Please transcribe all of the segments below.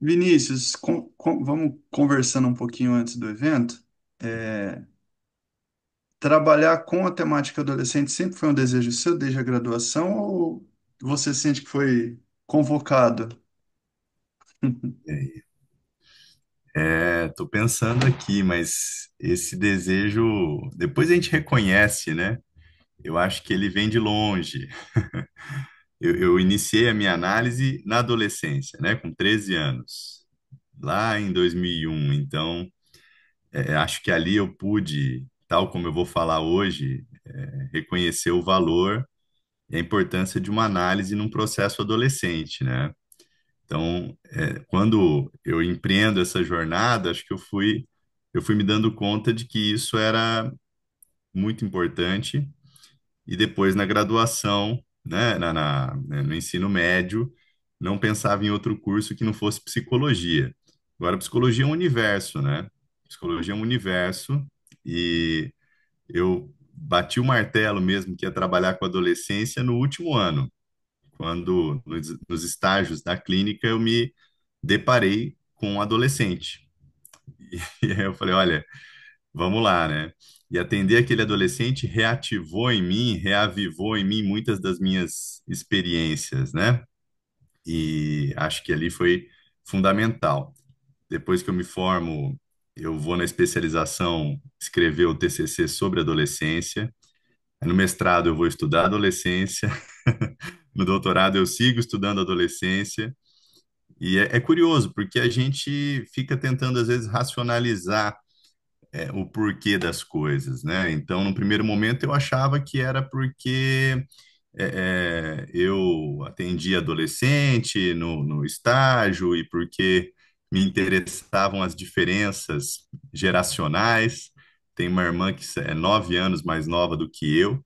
Vinícius, vamos conversando um pouquinho antes do evento. É, Trabalhar com a temática adolescente sempre foi um desejo seu desde a graduação ou você sente que foi convocado? Tô pensando aqui, mas esse desejo, depois a gente reconhece, né? Eu acho que ele vem de longe. Eu iniciei a minha análise na adolescência, né? Com 13 anos, lá em 2001. Então, acho que ali eu pude, tal como eu vou falar hoje, reconhecer o valor e a importância de uma análise num processo adolescente, né? Então, quando eu empreendo essa jornada, acho que eu fui me dando conta de que isso era muito importante. E depois na graduação, né, no ensino médio, não pensava em outro curso que não fosse psicologia. Agora, psicologia é um universo, né? Psicologia é um universo e eu bati o martelo mesmo que ia trabalhar com adolescência no último ano, quando nos estágios da clínica eu me deparei com um adolescente. E aí eu falei, olha, vamos lá, né? E atender aquele adolescente reativou em mim, reavivou em mim muitas das minhas experiências, né? E acho que ali foi fundamental. Depois que eu me formo, eu vou na especialização escrever o TCC sobre adolescência. No mestrado eu vou estudar adolescência. No doutorado eu sigo estudando adolescência. E é curioso, porque a gente fica tentando, às vezes, racionalizar o porquê das coisas, né? Então, no primeiro momento, eu achava que era porque eu atendia adolescente no estágio e porque me interessavam as diferenças geracionais. Tem uma irmã que é 9 anos mais nova do que eu,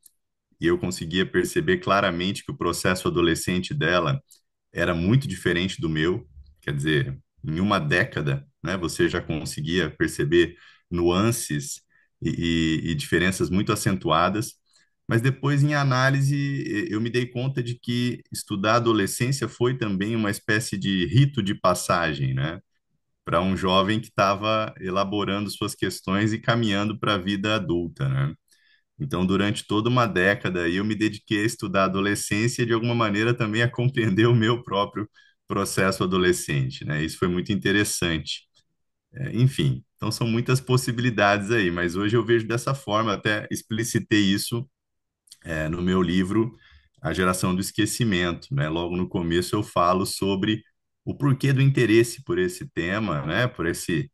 e eu conseguia perceber claramente que o processo adolescente dela era muito diferente do meu. Quer dizer, em uma década, né, você já conseguia perceber nuances e diferenças muito acentuadas. Mas depois, em análise, eu me dei conta de que estudar adolescência foi também uma espécie de rito de passagem, né? Para um jovem que estava elaborando suas questões e caminhando para a vida adulta, né? Então, durante toda uma década, eu me dediquei a estudar adolescência e, de alguma maneira, também a compreender o meu próprio processo adolescente, né? Isso foi muito interessante. Enfim, então são muitas possibilidades aí, mas hoje eu vejo dessa forma, até explicitei isso, no meu livro A Geração do Esquecimento, né? Logo no começo eu falo sobre o porquê do interesse por esse tema, né? Por esse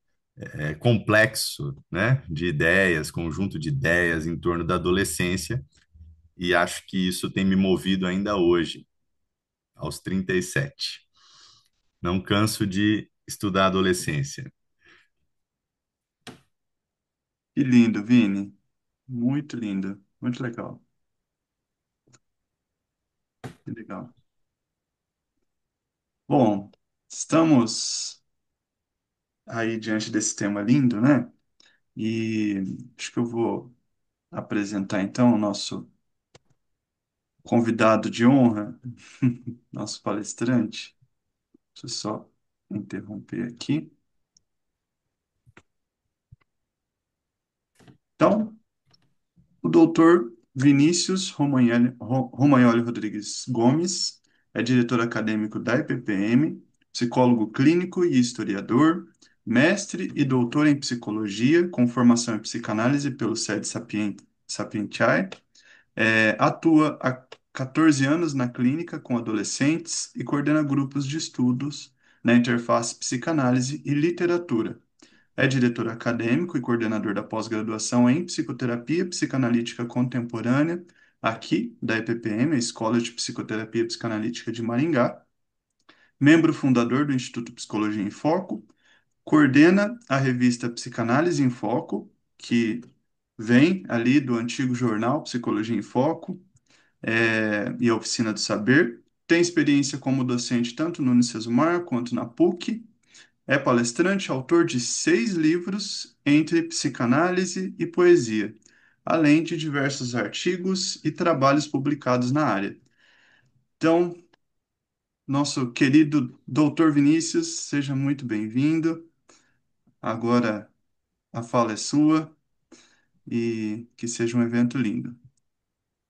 complexo, né, de ideias, conjunto de ideias em torno da adolescência, e acho que isso tem me movido ainda hoje, aos 37. Não canso de estudar a adolescência. Que lindo, Vini. Muito lindo. Muito legal. Que legal. Bom, estamos aí diante desse tema lindo, né? E acho que eu vou apresentar então o nosso convidado de honra, nosso palestrante. Deixa eu só interromper aqui. Então, o doutor Vinícius Romagnoli Rodrigues Gomes é diretor acadêmico da IPPM, psicólogo clínico e historiador, mestre e doutor em psicologia, com formação em psicanálise pelo SED Sapientiae. Atua há 14 anos na clínica com adolescentes e coordena grupos de estudos na interface psicanálise e literatura. É diretor acadêmico e coordenador da pós-graduação em psicoterapia psicanalítica contemporânea, aqui da EPPM, a Escola de Psicoterapia Psicanalítica de Maringá. Membro fundador do Instituto Psicologia em Foco, coordena a revista Psicanálise em Foco, que vem ali do antigo jornal Psicologia em Foco, e a Oficina do Saber. Tem experiência como docente tanto no Unicesumar quanto na PUC. É palestrante, autor de 6 livros entre psicanálise e poesia, além de diversos artigos e trabalhos publicados na área. Então, Nosso querido doutor Vinícius, seja muito bem-vindo. Agora a fala é sua e que seja um evento lindo.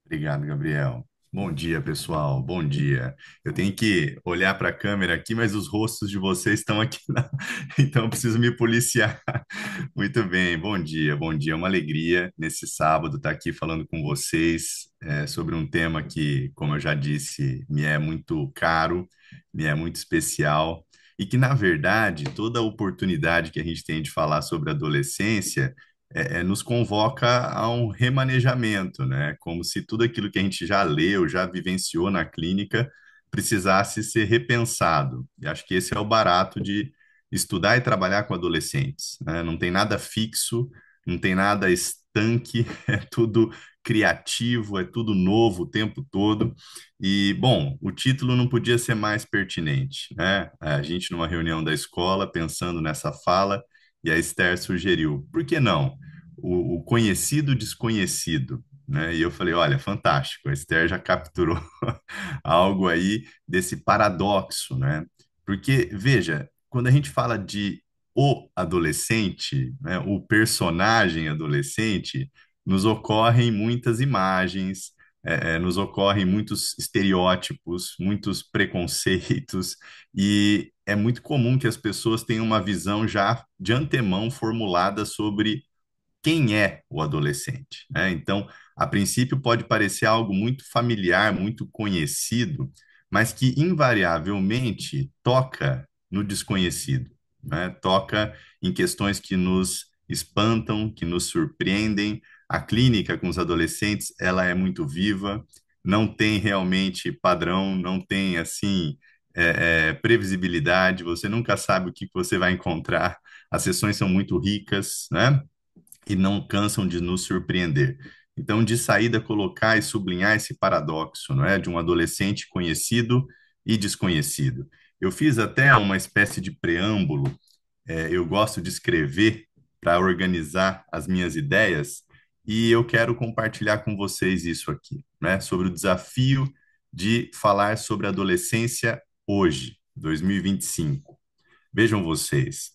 Obrigado, Gabriel. Bom dia, pessoal. Bom dia. Eu tenho que olhar para a câmera aqui, mas os rostos de vocês estão aqui, então eu preciso me policiar. Muito bem, bom dia, bom dia. É uma alegria nesse sábado estar aqui falando com vocês sobre um tema que, como eu já disse, me é muito caro, me é muito especial e que, na verdade, toda a oportunidade que a gente tem de falar sobre adolescência nos convoca a um remanejamento, né? Como se tudo aquilo que a gente já leu, já vivenciou na clínica, precisasse ser repensado. E acho que esse é o barato de estudar e trabalhar com adolescentes, né? Não tem nada fixo, não tem nada estanque, é tudo criativo, é tudo novo o tempo todo. E, bom, o título não podia ser mais pertinente, né? A gente, numa reunião da escola, pensando nessa fala, e a Esther sugeriu, por que não? O conhecido desconhecido, né? E eu falei, olha, fantástico, a Esther já capturou algo aí desse paradoxo, né? Porque, veja, quando a gente fala de o adolescente, né, o personagem adolescente, nos ocorrem muitas imagens, nos ocorrem muitos estereótipos, muitos preconceitos, e é muito comum que as pessoas tenham uma visão já de antemão formulada sobre quem é o adolescente, né? Então, a princípio pode parecer algo muito familiar, muito conhecido, mas que invariavelmente toca no desconhecido, né? Toca em questões que nos espantam, que nos surpreendem. A clínica com os adolescentes, ela é muito viva, não tem realmente padrão, não tem assim previsibilidade. Você nunca sabe o que você vai encontrar. As sessões são muito ricas, né? E não cansam de nos surpreender. Então, de saída, colocar e sublinhar esse paradoxo, não é? De um adolescente conhecido e desconhecido. Eu fiz até uma espécie de preâmbulo, eu gosto de escrever para organizar as minhas ideias, e eu quero compartilhar com vocês isso aqui, né? Sobre o desafio de falar sobre adolescência hoje, 2025. Vejam vocês,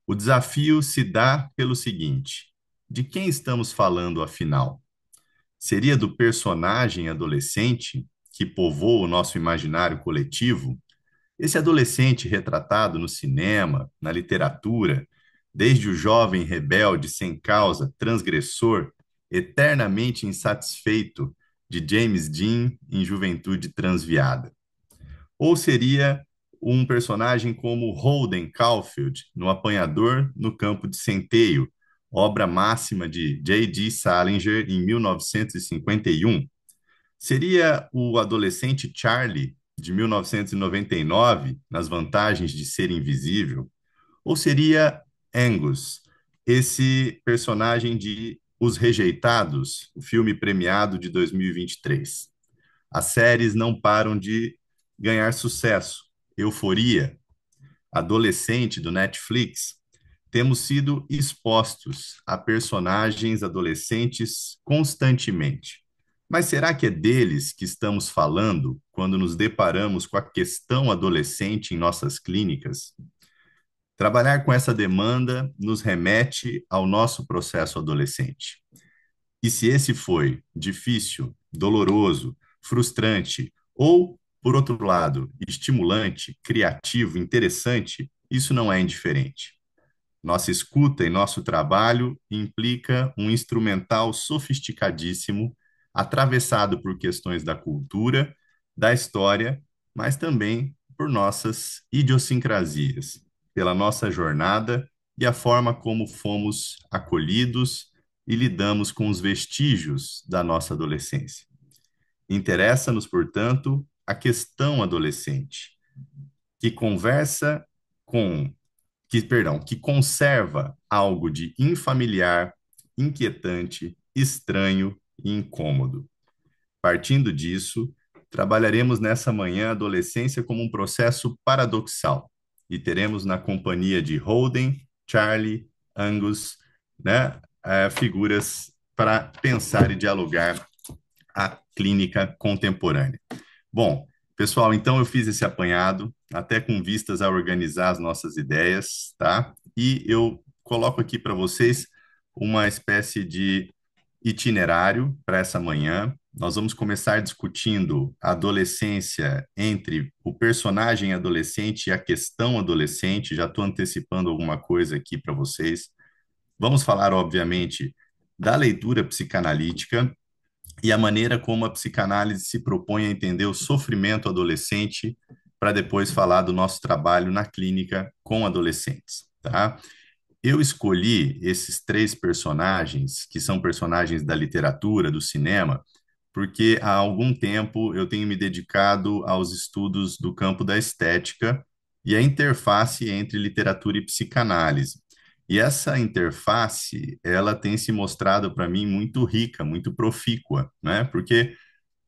o desafio se dá pelo seguinte: de quem estamos falando afinal? Seria do personagem adolescente que povoa o nosso imaginário coletivo? Esse adolescente retratado no cinema, na literatura, desde o jovem rebelde sem causa, transgressor, eternamente insatisfeito, de James Dean em Juventude Transviada? Ou seria um personagem como Holden Caulfield, no Apanhador no Campo de Centeio, obra máxima de J.D. Salinger em 1951? Seria o adolescente Charlie, de 1999, nas vantagens de ser invisível? Ou seria Angus, esse personagem de Os Rejeitados, o filme premiado de 2023? As séries não param de ganhar sucesso. Euforia, Adolescente do Netflix, temos sido expostos a personagens adolescentes constantemente. Mas será que é deles que estamos falando quando nos deparamos com a questão adolescente em nossas clínicas? Trabalhar com essa demanda nos remete ao nosso processo adolescente. E se esse foi difícil, doloroso, frustrante ou, por outro lado, estimulante, criativo, interessante, isso não é indiferente. Nossa escuta e nosso trabalho implica um instrumental sofisticadíssimo, atravessado por questões da cultura, da história, mas também por nossas idiosincrasias, pela nossa jornada e a forma como fomos acolhidos e lidamos com os vestígios da nossa adolescência. Interessa-nos, portanto, a questão adolescente, que conversa com que conserva algo de infamiliar, inquietante, estranho e incômodo. Partindo disso, trabalharemos nessa manhã a adolescência como um processo paradoxal e teremos na companhia de Holden, Charlie, Angus, né, figuras para pensar e dialogar a clínica contemporânea. Bom, Pessoal, então eu fiz esse apanhado, até com vistas a organizar as nossas ideias, tá? E eu coloco aqui para vocês uma espécie de itinerário para essa manhã. Nós vamos começar discutindo a adolescência entre o personagem adolescente e a questão adolescente. Já estou antecipando alguma coisa aqui para vocês. Vamos falar, obviamente, da leitura psicanalítica e a maneira como a psicanálise se propõe a entender o sofrimento adolescente, para depois falar do nosso trabalho na clínica com adolescentes, tá? Eu escolhi esses três personagens, que são personagens da literatura, do cinema, porque há algum tempo eu tenho me dedicado aos estudos do campo da estética e a interface entre literatura e psicanálise. E essa interface, ela tem se mostrado para mim muito rica, muito profícua, né? Porque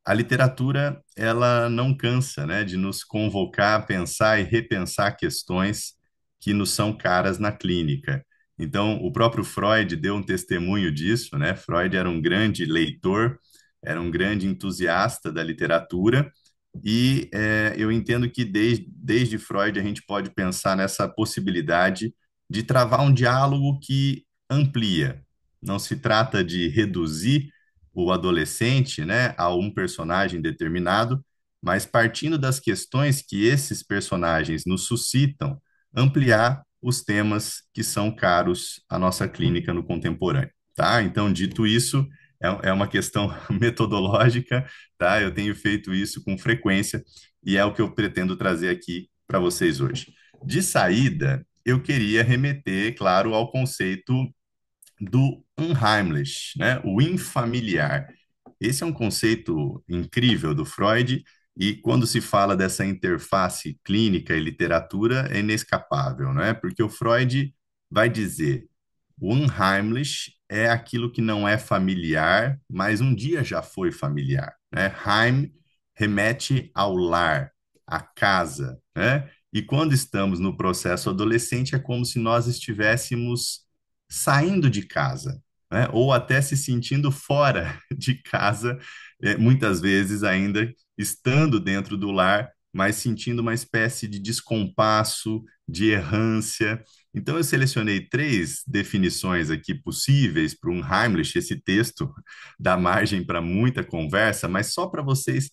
a literatura, ela não cansa, né, de nos convocar a pensar e repensar questões que nos são caras na clínica. Então, o próprio Freud deu um testemunho disso, né? Freud era um grande leitor, era um grande entusiasta da literatura, e eu entendo que desde Freud a gente pode pensar nessa possibilidade de travar um diálogo que amplia. Não se trata de reduzir o adolescente, né, a um personagem determinado, mas partindo das questões que esses personagens nos suscitam, ampliar os temas que são caros à nossa clínica no contemporâneo, tá? Então, dito isso, é uma questão metodológica, tá? Eu tenho feito isso com frequência e é o que eu pretendo trazer aqui para vocês hoje. De saída, eu queria remeter, claro, ao conceito do unheimlich, né? O infamiliar. Esse é um conceito incrível do Freud, e quando se fala dessa interface clínica e literatura, é inescapável, né? Porque o Freud vai dizer: o unheimlich é aquilo que não é familiar, mas um dia já foi familiar, né? Heim remete ao lar, à casa, né? E quando estamos no processo adolescente, é como se nós estivéssemos saindo de casa, né? Ou até se sentindo fora de casa, muitas vezes ainda estando dentro do lar, mas sentindo uma espécie de descompasso, de errância. Então, eu selecionei três definições aqui possíveis para um Heimlich. Esse texto dá margem para muita conversa, mas só para vocês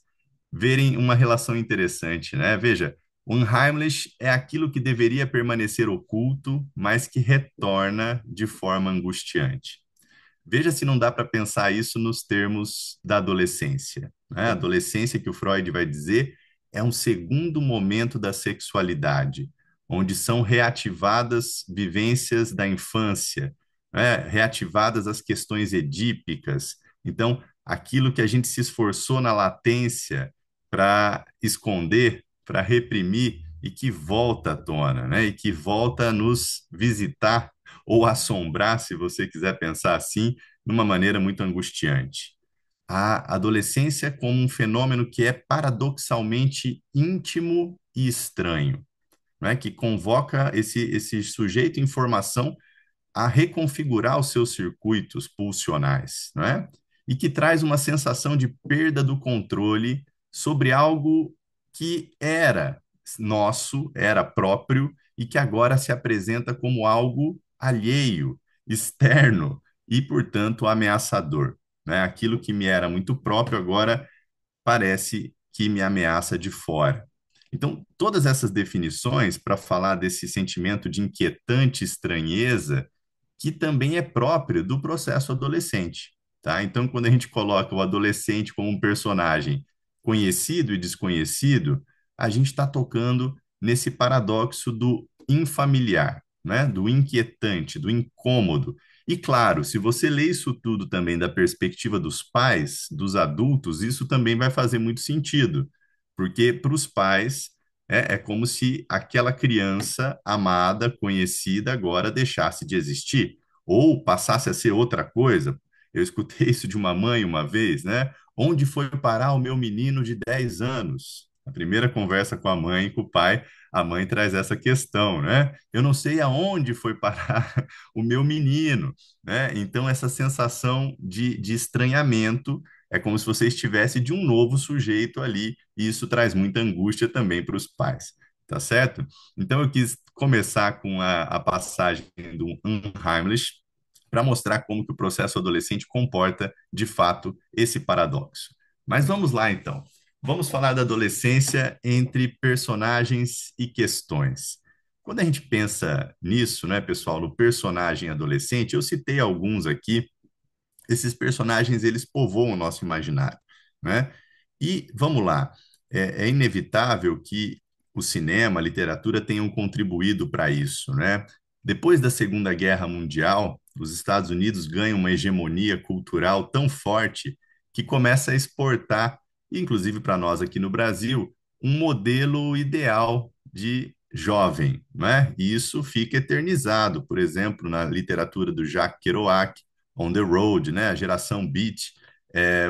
verem uma relação interessante, né? Veja, Unheimlich é aquilo que deveria permanecer oculto, mas que retorna de forma angustiante. Veja se não dá para pensar isso nos termos da adolescência, né? A adolescência, que o Freud vai dizer, é um segundo momento da sexualidade, onde são reativadas vivências da infância, né? Reativadas as questões edípicas. Então, aquilo que a gente se esforçou na latência para esconder, para reprimir, e que volta à tona, né? E que volta a nos visitar ou assombrar, se você quiser pensar assim, de uma maneira muito angustiante. A adolescência como um fenômeno que é paradoxalmente íntimo e estranho, né? Que convoca esse sujeito em formação a reconfigurar os seus circuitos pulsionais, né? E que traz uma sensação de perda do controle sobre algo que era nosso, era próprio, e que agora se apresenta como algo alheio, externo e, portanto, ameaçador, né? Aquilo que me era muito próprio agora parece que me ameaça de fora. Então, todas essas definições para falar desse sentimento de inquietante estranheza, que também é próprio do processo adolescente, tá? Então, quando a gente coloca o adolescente como um personagem conhecido e desconhecido, a gente está tocando nesse paradoxo do infamiliar, né? Do inquietante, do incômodo. E claro, se você lê isso tudo também da perspectiva dos pais, dos adultos, isso também vai fazer muito sentido, porque para os pais é como se aquela criança amada, conhecida, agora deixasse de existir, ou passasse a ser outra coisa. Eu escutei isso de uma mãe uma vez, né? Onde foi parar o meu menino de 10 anos? A primeira conversa com a mãe e com o pai, a mãe traz essa questão, né? Eu não sei aonde foi parar o meu menino, né? Então, essa sensação de estranhamento é como se você estivesse de um novo sujeito ali, e isso traz muita angústia também para os pais, tá certo? Então eu quis começar com a passagem do Unheimlich para mostrar como que o processo adolescente comporta, de fato, esse paradoxo. Mas vamos lá, então. Vamos falar da adolescência entre personagens e questões. Quando a gente pensa nisso, né, pessoal, no personagem adolescente, eu citei alguns aqui. Esses personagens, eles povoam o nosso imaginário, né? E vamos lá, é inevitável que o cinema, a literatura tenham contribuído para isso, né? Depois da Segunda Guerra Mundial, os Estados Unidos ganham uma hegemonia cultural tão forte que começa a exportar, inclusive para nós aqui no Brasil, um modelo ideal de jovem, né? E isso fica eternizado, por exemplo, na literatura do Jacques Kerouac, On the Road, né? A geração Beat.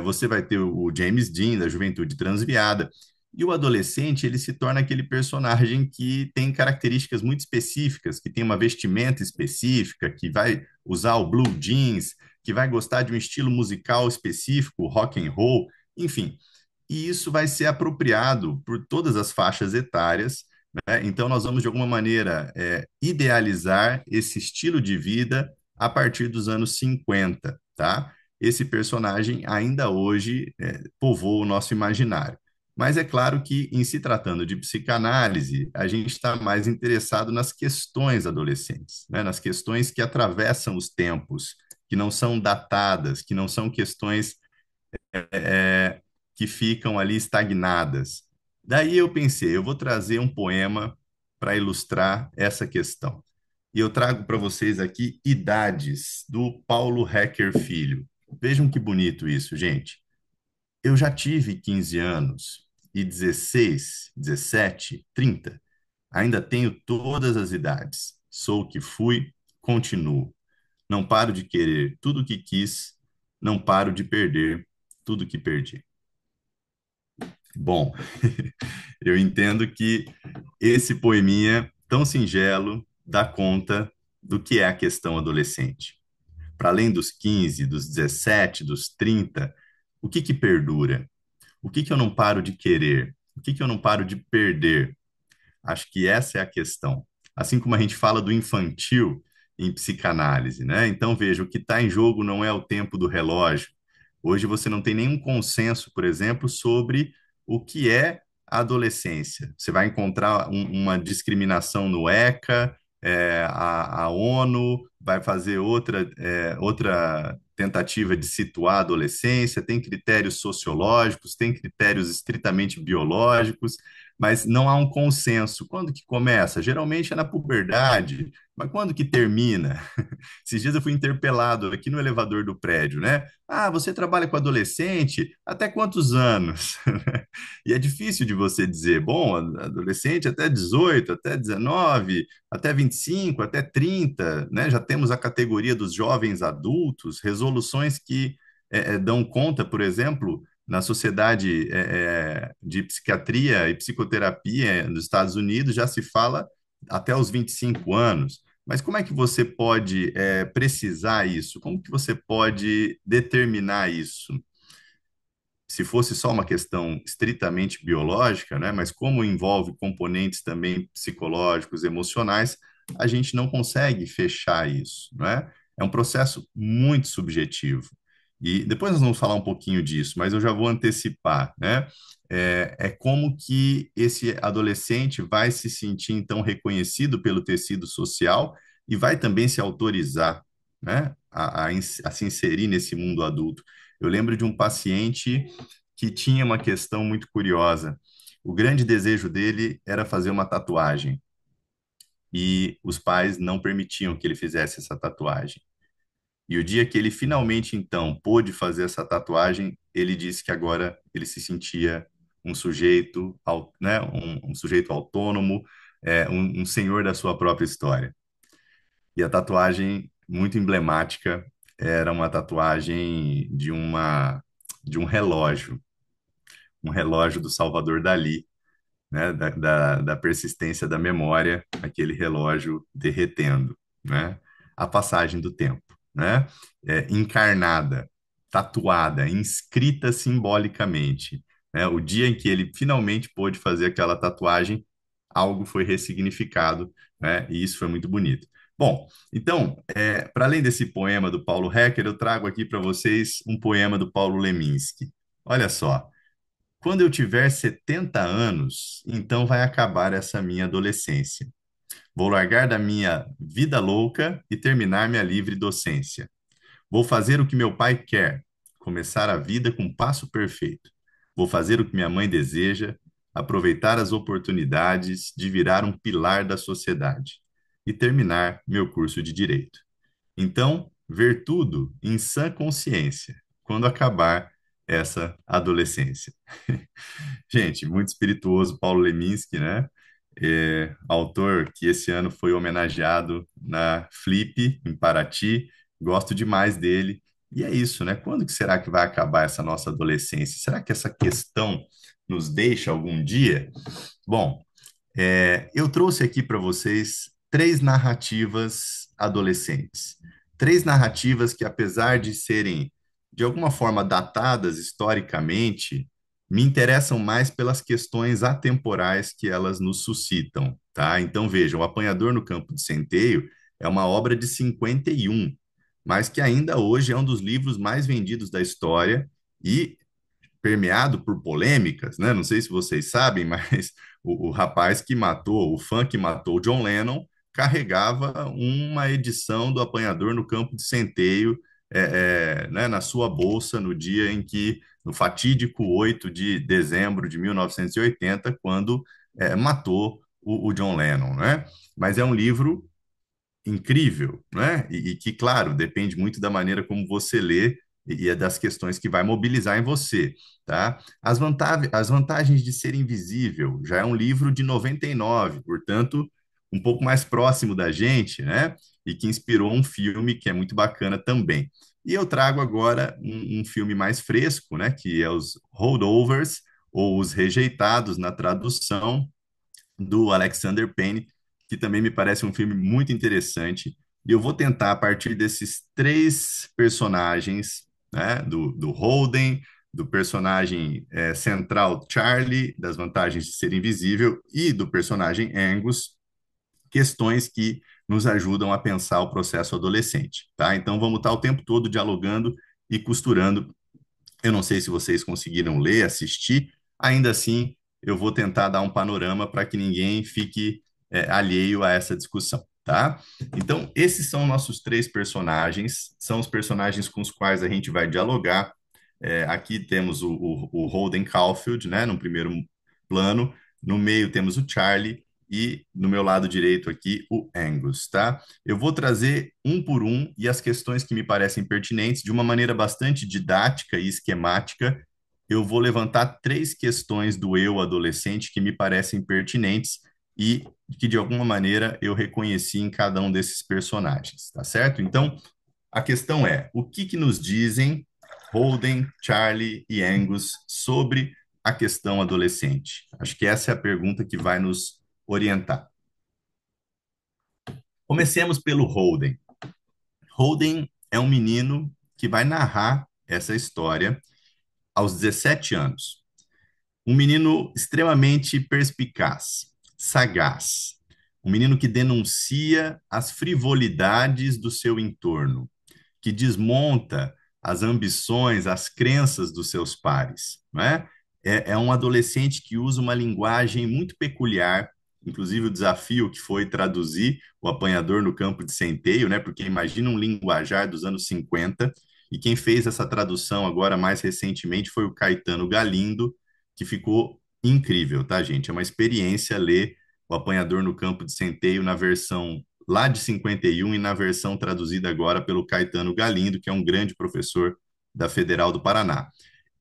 Você vai ter o James Dean, da Juventude Transviada. E o adolescente, ele se torna aquele personagem que tem características muito específicas, que tem uma vestimenta específica, que vai usar o blue jeans, que vai gostar de um estilo musical específico, rock and roll, enfim. E isso vai ser apropriado por todas as faixas etárias, né? Então, nós vamos, de alguma maneira, idealizar esse estilo de vida a partir dos anos 50, tá? Esse personagem ainda hoje povoa o nosso imaginário. Mas é claro que, em se tratando de psicanálise, a gente está mais interessado nas questões adolescentes, né? Nas questões que atravessam os tempos, que não são datadas, que não são questões é, que ficam ali estagnadas. Daí eu pensei, eu vou trazer um poema para ilustrar essa questão. E eu trago para vocês aqui Idades, do Paulo Hecker Filho. Vejam que bonito isso, gente. Eu já tive 15 anos e 16, 17, 30. Ainda tenho todas as idades. Sou o que fui, continuo. Não paro de querer tudo o que quis, não paro de perder tudo que perdi. Bom, eu entendo que esse poeminha tão singelo dá conta do que é a questão adolescente. Para além dos 15, dos 17, dos 30, o que que perdura? O que que eu não paro de querer? O que que eu não paro de perder? Acho que essa é a questão. Assim como a gente fala do infantil em psicanálise, né? Então, veja, o que está em jogo não é o tempo do relógio. Hoje você não tem nenhum consenso, por exemplo, sobre o que é a adolescência. Você vai encontrar uma discriminação no ECA, a ONU vai fazer outra tentativa de situar a adolescência, tem critérios sociológicos, tem critérios estritamente biológicos, mas não há um consenso. Quando que começa? Geralmente é na puberdade, mas quando que termina? Esses dias eu fui interpelado aqui no elevador do prédio, né? Ah, você trabalha com adolescente? Até quantos anos? E é difícil de você dizer, bom, adolescente até 18, até 19, até 25, até 30, né? Já temos a categoria dos jovens adultos, resoluções que dão conta, por exemplo, na Sociedade de Psiquiatria e Psicoterapia dos Estados Unidos já se fala até os 25 anos. Mas como é que você pode precisar isso? Como que você pode determinar isso? Se fosse só uma questão estritamente biológica, né, mas como envolve componentes também psicológicos, emocionais, a gente não consegue fechar isso, né? É um processo muito subjetivo. E depois nós vamos falar um pouquinho disso, mas eu já vou antecipar, né? É como que esse adolescente vai se sentir, então, reconhecido pelo tecido social e vai também se autorizar, né, a se inserir nesse mundo adulto. Eu lembro de um paciente que tinha uma questão muito curiosa. O grande desejo dele era fazer uma tatuagem e os pais não permitiam que ele fizesse essa tatuagem. E o dia que ele finalmente, então, pôde fazer essa tatuagem, ele disse que agora ele se sentia um sujeito, né, um sujeito autônomo, um senhor da sua própria história. E a tatuagem muito emblemática era uma tatuagem de um relógio do Salvador Dalí, né, da persistência da memória, aquele relógio derretendo, né, a passagem do tempo, né, encarnada. tatuada, inscrita simbolicamente, né? O dia em que ele finalmente pôde fazer aquela tatuagem, algo foi ressignificado, né? E isso foi muito bonito. Bom, então, para além desse poema do Paulo Hecker, eu trago aqui para vocês um poema do Paulo Leminski. Olha só. Quando eu tiver 70 anos, então vai acabar essa minha adolescência. Vou largar da minha vida louca e terminar minha livre docência. Vou fazer o que meu pai quer, começar a vida com passo perfeito. Vou fazer o que minha mãe deseja, aproveitar as oportunidades de virar um pilar da sociedade e terminar meu curso de direito. Então, ver tudo em sã consciência quando acabar essa adolescência. Gente, muito espirituoso Paulo Leminski, né? Autor que esse ano foi homenageado na Flip, em Paraty. Gosto demais dele. E é isso, né? Quando que será que vai acabar essa nossa adolescência? Será que essa questão nos deixa algum dia? Bom, eu trouxe aqui para vocês três narrativas adolescentes. Três narrativas que, apesar de serem de alguma forma datadas historicamente, me interessam mais pelas questões atemporais que elas nos suscitam, tá? Então, vejam, O Apanhador no Campo de Centeio é uma obra de 51, mas que ainda hoje é um dos livros mais vendidos da história e permeado por polêmicas, né? Não sei se vocês sabem, mas o rapaz que matou, o fã que matou o John Lennon, carregava uma edição do Apanhador no Campo de Centeio, né, na sua bolsa no dia em que, no fatídico 8 de dezembro de 1980, quando matou o John Lennon, né? Mas é um livro incrível, né? E que, claro, depende muito da maneira como você lê e é das questões que vai mobilizar em você, tá? As vantagens de ser invisível já é um livro de 99, portanto, um pouco mais próximo da gente, né? E que inspirou um filme que é muito bacana também. E eu trago agora um filme mais fresco, né? Que é os Holdovers, ou Os Rejeitados na tradução, do Alexander Payne, que também me parece um filme muito interessante. E eu vou tentar, a partir desses três personagens, né, do Holden, do personagem central Charlie, das vantagens de ser invisível, e do personagem Angus, questões que nos ajudam a pensar o processo adolescente, tá? Então vamos estar o tempo todo dialogando e costurando. Eu não sei se vocês conseguiram ler, assistir, ainda assim eu vou tentar dar um panorama para que ninguém fique alheio a essa discussão, tá? Então, esses são nossos três personagens, são os personagens com os quais a gente vai dialogar. Aqui temos o Holden Caulfield, né, no primeiro plano, no meio temos o Charlie e no meu lado direito aqui o Angus, tá? Eu vou trazer um por um e as questões que me parecem pertinentes de uma maneira bastante didática e esquemática. Eu vou levantar três questões do eu adolescente que me parecem pertinentes e que de alguma maneira eu reconheci em cada um desses personagens, tá certo? Então, a questão é: o que nos dizem Holden, Charlie e Angus sobre a questão adolescente? Acho que essa é a pergunta que vai nos orientar. Comecemos pelo Holden. Holden é um menino que vai narrar essa história aos 17 anos. Um menino extremamente perspicaz, sagaz. Um menino que denuncia as frivolidades do seu entorno, que desmonta as ambições, as crenças dos seus pares, não é? É um adolescente que usa uma linguagem muito peculiar, inclusive o desafio que foi traduzir O Apanhador no Campo de Centeio, né? Porque imagina um linguajar dos anos 50, e quem fez essa tradução agora mais recentemente foi o Caetano Galindo, que ficou incrível, tá, gente? É uma experiência ler O Apanhador no Campo de Centeio na versão lá de 51 e na versão traduzida agora pelo Caetano Galindo, que é um grande professor da Federal do Paraná.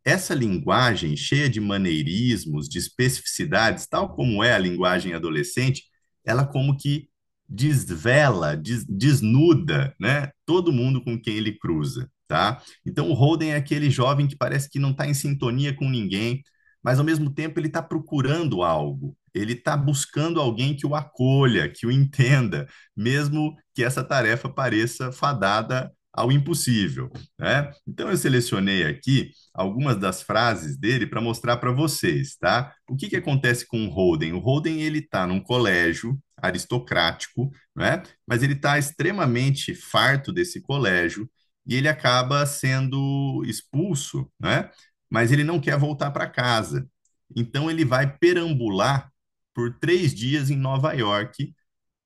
Essa linguagem cheia de maneirismos, de especificidades, tal como é a linguagem adolescente, ela como que desvela, desnuda, né, todo mundo com quem ele cruza, tá? Então o Holden é aquele jovem que parece que não está em sintonia com ninguém, mas ao mesmo tempo ele está procurando algo, ele está buscando alguém que o acolha, que o entenda, mesmo que essa tarefa pareça fadada ao impossível, né? Então eu selecionei aqui algumas das frases dele para mostrar para vocês, tá? O que que acontece com o Holden? O Holden ele está num colégio aristocrático, né? Mas ele está extremamente farto desse colégio e ele acaba sendo expulso, né? Mas ele não quer voltar para casa. Então ele vai perambular por 3 dias em Nova York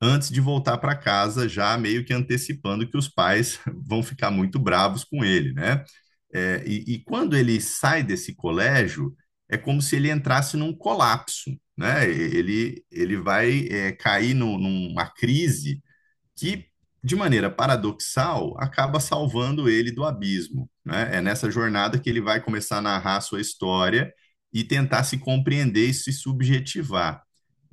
antes de voltar para casa, já meio que antecipando que os pais vão ficar muito bravos com ele, né? E quando ele sai desse colégio, é como se ele entrasse num colapso, né? Ele vai cair numa crise que, de maneira paradoxal, acaba salvando ele do abismo, né? É nessa jornada que ele vai começar a narrar a sua história e tentar se compreender e se subjetivar.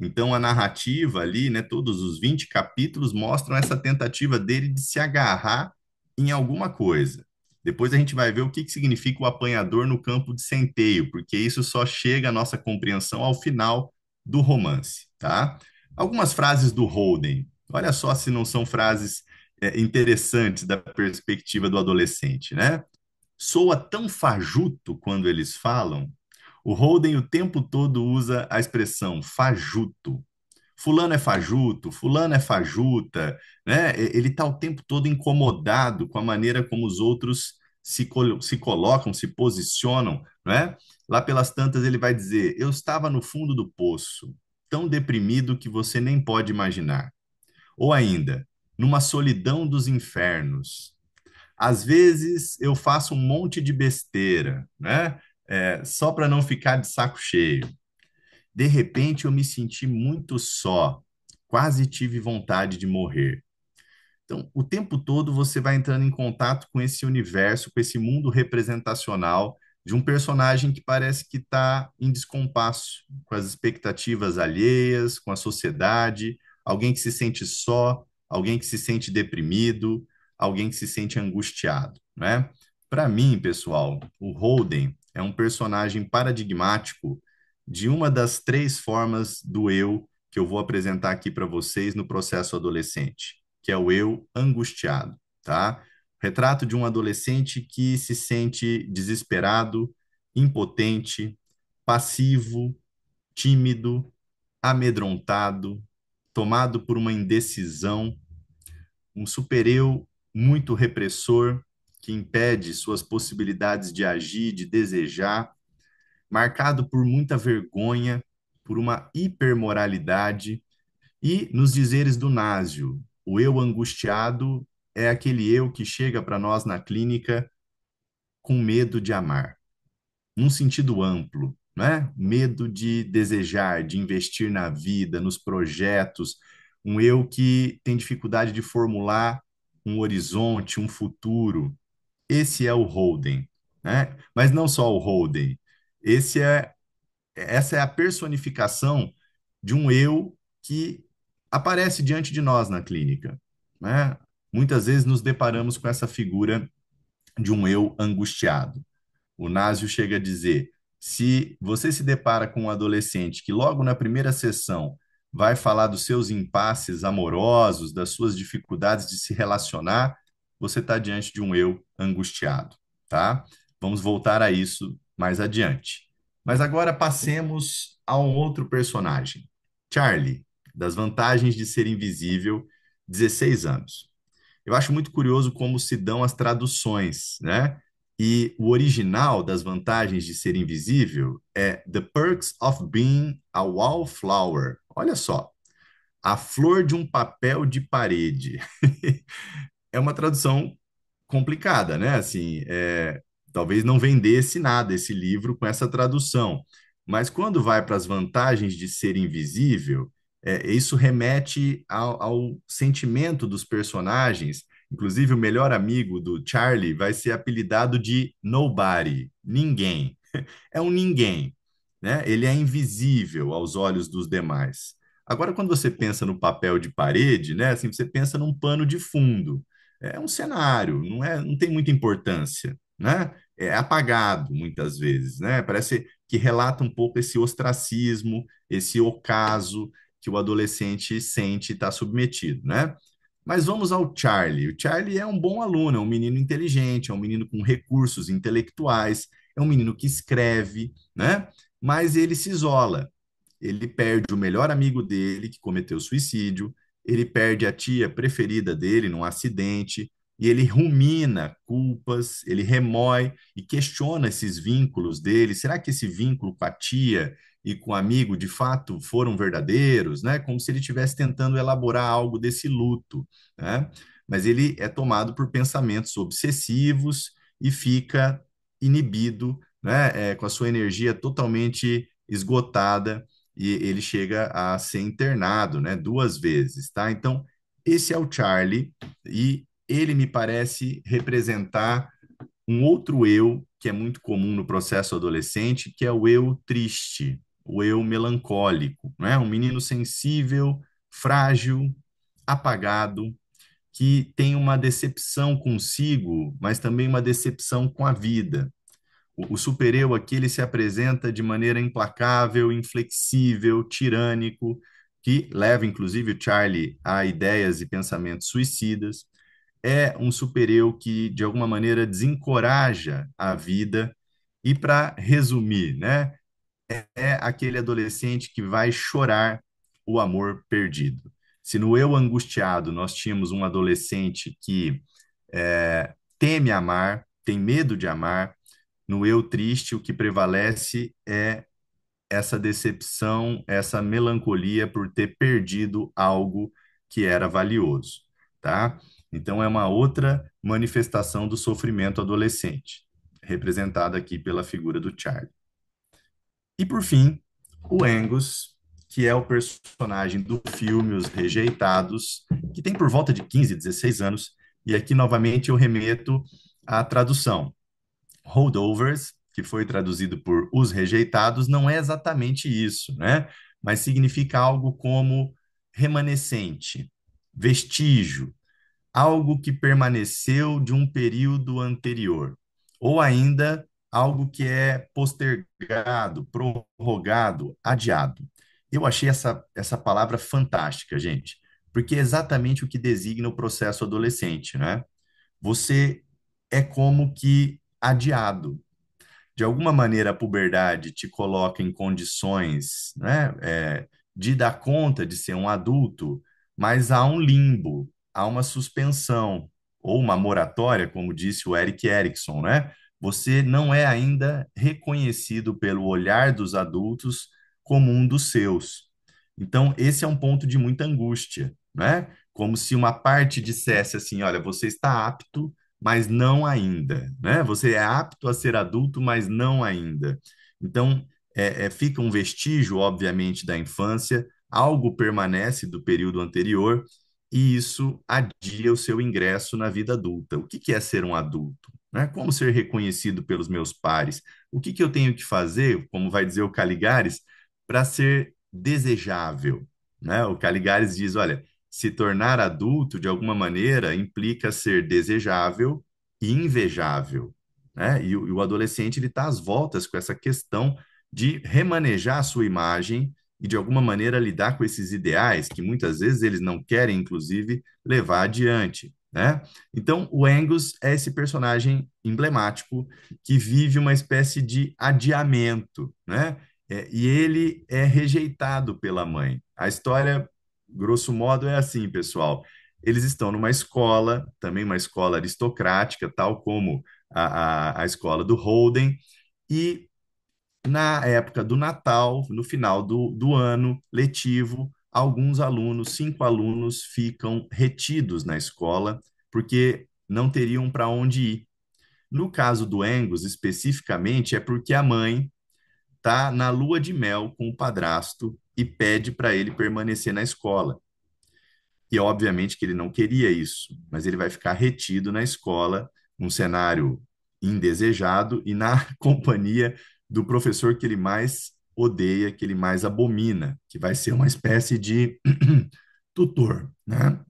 Então, a narrativa ali, né, todos os 20 capítulos mostram essa tentativa dele de se agarrar em alguma coisa. Depois a gente vai ver o que significa o apanhador no campo de centeio, porque isso só chega à nossa compreensão ao final do romance, tá? Algumas frases do Holden. Olha só se não são frases interessantes da perspectiva do adolescente, né? Soa tão fajuto quando eles falam. O Holden o tempo todo usa a expressão fajuto. Fulano é fajuto, fulano é fajuta, né? Ele está o tempo todo incomodado com a maneira como os outros se colocam, se posicionam, né? Lá pelas tantas ele vai dizer: Eu estava no fundo do poço, tão deprimido que você nem pode imaginar. Ou ainda, numa solidão dos infernos. Às vezes eu faço um monte de besteira, né? Só para não ficar de saco cheio. De repente eu me senti muito só, quase tive vontade de morrer. Então, o tempo todo você vai entrando em contato com esse universo, com esse mundo representacional de um personagem que parece que está em descompasso com as expectativas alheias, com a sociedade, alguém que se sente só, alguém que se sente deprimido, alguém que se sente angustiado, né? Para mim, pessoal, o Holden é um personagem paradigmático de uma das três formas do eu que eu vou apresentar aqui para vocês no processo adolescente, que é o eu angustiado, tá? Retrato de um adolescente que se sente desesperado, impotente, passivo, tímido, amedrontado, tomado por uma indecisão, um supereu muito repressor que impede suas possibilidades de agir, de desejar, marcado por muita vergonha, por uma hipermoralidade e, nos dizeres do Násio, o eu angustiado é aquele eu que chega para nós na clínica com medo de amar, num sentido amplo, né? Medo de desejar, de investir na vida, nos projetos, um eu que tem dificuldade de formular um horizonte, um futuro. Esse é o Holden, né? Mas não só o Holden. Essa é a personificação de um eu que aparece diante de nós na clínica, né? Muitas vezes nos deparamos com essa figura de um eu angustiado. O Násio chega a dizer: se você se depara com um adolescente que logo na primeira sessão vai falar dos seus impasses amorosos, das suas dificuldades de se relacionar, você está diante de um eu angustiado, tá? Vamos voltar a isso mais adiante. Mas agora passemos a um outro personagem. Charlie, das vantagens de ser invisível, 16 anos. Eu acho muito curioso como se dão as traduções, né? E o original das vantagens de ser invisível é The Perks of Being a Wallflower. Olha só, a flor de um papel de parede. É uma tradução complicada, né? Assim, talvez não vendesse nada esse livro com essa tradução, mas quando vai para as vantagens de ser invisível, isso remete ao sentimento dos personagens. Inclusive, o melhor amigo do Charlie vai ser apelidado de Nobody, ninguém. É um ninguém, né? Ele é invisível aos olhos dos demais. Agora, quando você pensa no papel de parede, né? Assim, você pensa num pano de fundo. É um cenário, não tem muita importância, né? É apagado muitas vezes, né? Parece que relata um pouco esse ostracismo, esse ocaso que o adolescente sente e está submetido, né? Mas vamos ao Charlie. O Charlie é um bom aluno, é um menino inteligente, é um menino com recursos intelectuais, é um menino que escreve, né? Mas ele se isola. Ele perde o melhor amigo dele, que cometeu suicídio, ele perde a tia preferida dele num acidente, e ele rumina culpas, ele remói e questiona esses vínculos dele. Será que esse vínculo com a tia e com o amigo de fato foram verdadeiros, né? Como se ele estivesse tentando elaborar algo desse luto, né? Mas ele é tomado por pensamentos obsessivos e fica inibido, né? Com a sua energia totalmente esgotada e ele chega a ser internado, né? 2 vezes, tá? Então, esse é o Charlie e ele me parece representar um outro eu que é muito comum no processo adolescente, que é o eu triste, o eu melancólico, né? Um menino sensível, frágil, apagado, que tem uma decepção consigo, mas também uma decepção com a vida. O super-eu aqui ele se apresenta de maneira implacável, inflexível, tirânico, que leva inclusive o Charlie a ideias e pensamentos suicidas. É um super-eu que de alguma maneira desencoraja a vida. E para resumir, né, é aquele adolescente que vai chorar o amor perdido. Se no eu angustiado nós tínhamos um adolescente que teme amar, tem medo de amar, no eu triste, o que prevalece é essa decepção, essa melancolia por ter perdido algo que era valioso, tá? Então, é uma outra manifestação do sofrimento adolescente, representada aqui pela figura do Charlie. E, por fim, o Angus, que é o personagem do filme Os Rejeitados, que tem por volta de 15, 16 anos, e aqui novamente eu remeto à tradução. Holdovers, que foi traduzido por Os Rejeitados, não é exatamente isso, né? Mas significa algo como remanescente, vestígio, algo que permaneceu de um período anterior, ou ainda algo que é postergado, prorrogado, adiado. Eu achei essa palavra fantástica, gente, porque é exatamente o que designa o processo adolescente, né? Você é como que adiado, de alguma maneira a puberdade te coloca em condições, né, de dar conta de ser um adulto, mas há um limbo, há uma suspensão ou uma moratória, como disse o Eric Erickson, né? Você não é ainda reconhecido pelo olhar dos adultos como um dos seus. Então, esse é um ponto de muita angústia, né? Como se uma parte dissesse assim, olha, você está apto, mas não ainda, né? Você é apto a ser adulto, mas não ainda. Então, fica um vestígio, obviamente, da infância, algo permanece do período anterior, e isso adia o seu ingresso na vida adulta. O que que é ser um adulto? Né? Como ser reconhecido pelos meus pares? O que que eu tenho que fazer, como vai dizer o Caligares, para ser desejável? Né? O Caligares diz, olha, se tornar adulto, de alguma maneira, implica ser desejável e invejável, né? E o adolescente ele está às voltas com essa questão de remanejar a sua imagem e, de alguma maneira, lidar com esses ideais que muitas vezes eles não querem, inclusive, levar adiante, né? Então, o Angus é esse personagem emblemático que vive uma espécie de adiamento, né? E ele é rejeitado pela mãe. A história grosso modo é assim, pessoal. Eles estão numa escola, também uma escola aristocrática, tal como a escola do Holden, e na época do Natal, no final do ano letivo, alguns alunos, 5 alunos, ficam retidos na escola porque não teriam para onde ir. No caso do Angus, especificamente, é porque a mãe está na lua de mel com o padrasto e pede para ele permanecer na escola. E obviamente que ele não queria isso, mas ele vai ficar retido na escola, num cenário indesejado e na companhia do professor que ele mais odeia, que ele mais abomina, que vai ser uma espécie de tutor, né?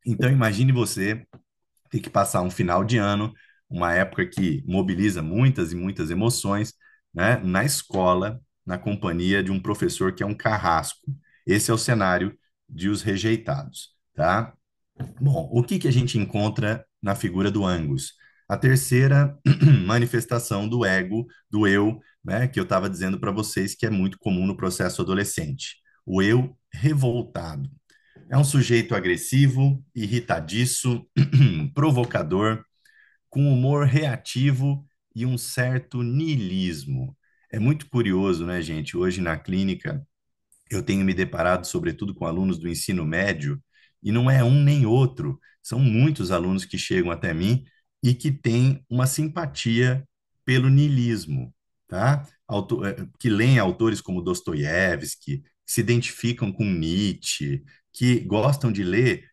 Então imagine você ter que passar um final de ano, uma época que mobiliza muitas e muitas emoções, né? Na escola, na companhia de um professor que é um carrasco. Esse é o cenário de Os Rejeitados, tá? Bom, o que que a gente encontra na figura do Angus? A terceira manifestação do ego, do eu, né, que eu estava dizendo para vocês que é muito comum no processo adolescente. O eu revoltado. É um sujeito agressivo, irritadiço, provocador, com humor reativo e um certo niilismo. É muito curioso, né, gente? Hoje na clínica, eu tenho me deparado, sobretudo, com alunos do ensino médio, e não é um nem outro, são muitos alunos que chegam até mim e que têm uma simpatia pelo niilismo, tá? Que leem autores como Dostoiévski, que se identificam com Nietzsche, que gostam de ler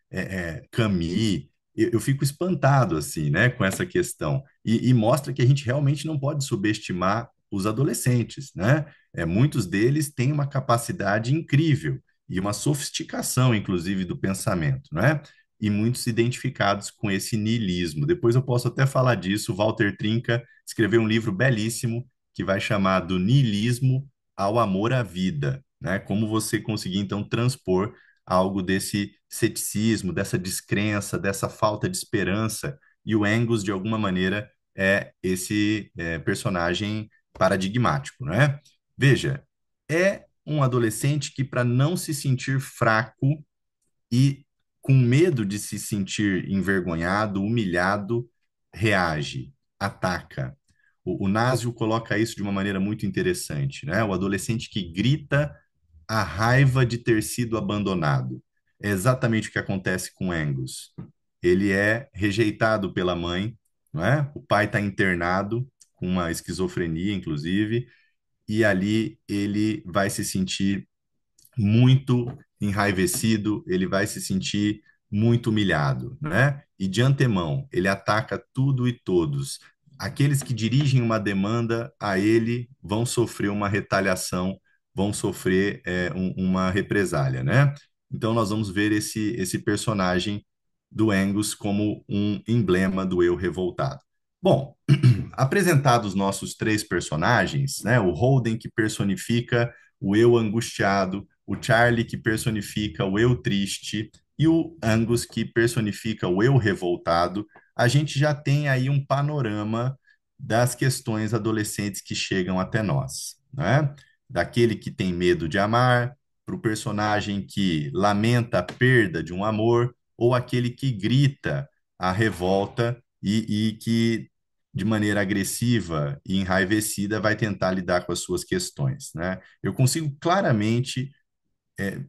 Camus. Eu fico espantado, assim, né, com essa questão. E mostra que a gente realmente não pode subestimar os adolescentes, né? Muitos deles têm uma capacidade incrível e uma sofisticação, inclusive, do pensamento, né? E muitos identificados com esse niilismo. Depois eu posso até falar disso. Walter Trinca escreveu um livro belíssimo que vai chamar Do Niilismo ao Amor à Vida, né? Como você conseguir, então, transpor algo desse ceticismo, dessa descrença, dessa falta de esperança. E o Angus, de alguma maneira, é esse personagem paradigmático, né? Veja, é um adolescente que, para não se sentir fraco e com medo de se sentir envergonhado, humilhado, reage, ataca. O Nasio coloca isso de uma maneira muito interessante, né? O adolescente que grita a raiva de ter sido abandonado. É exatamente o que acontece com Angus. Ele é rejeitado pela mãe, não é? O pai está internado com uma esquizofrenia, inclusive, e ali ele vai se sentir muito enraivecido, ele vai se sentir muito humilhado, né? E de antemão, ele ataca tudo e todos. Aqueles que dirigem uma demanda a ele vão sofrer uma retaliação, vão sofrer uma represália, né? Então nós vamos ver esse personagem do Angus como um emblema do eu revoltado. Bom, apresentados nossos três personagens, né? O Holden que personifica o eu angustiado, o Charlie que personifica o eu triste e o Angus que personifica o eu revoltado, a gente já tem aí um panorama das questões adolescentes que chegam até nós, né? Daquele que tem medo de amar, para o personagem que lamenta a perda de um amor, ou aquele que grita a revolta e que de maneira agressiva e enraivecida, vai tentar lidar com as suas questões, né? Eu consigo claramente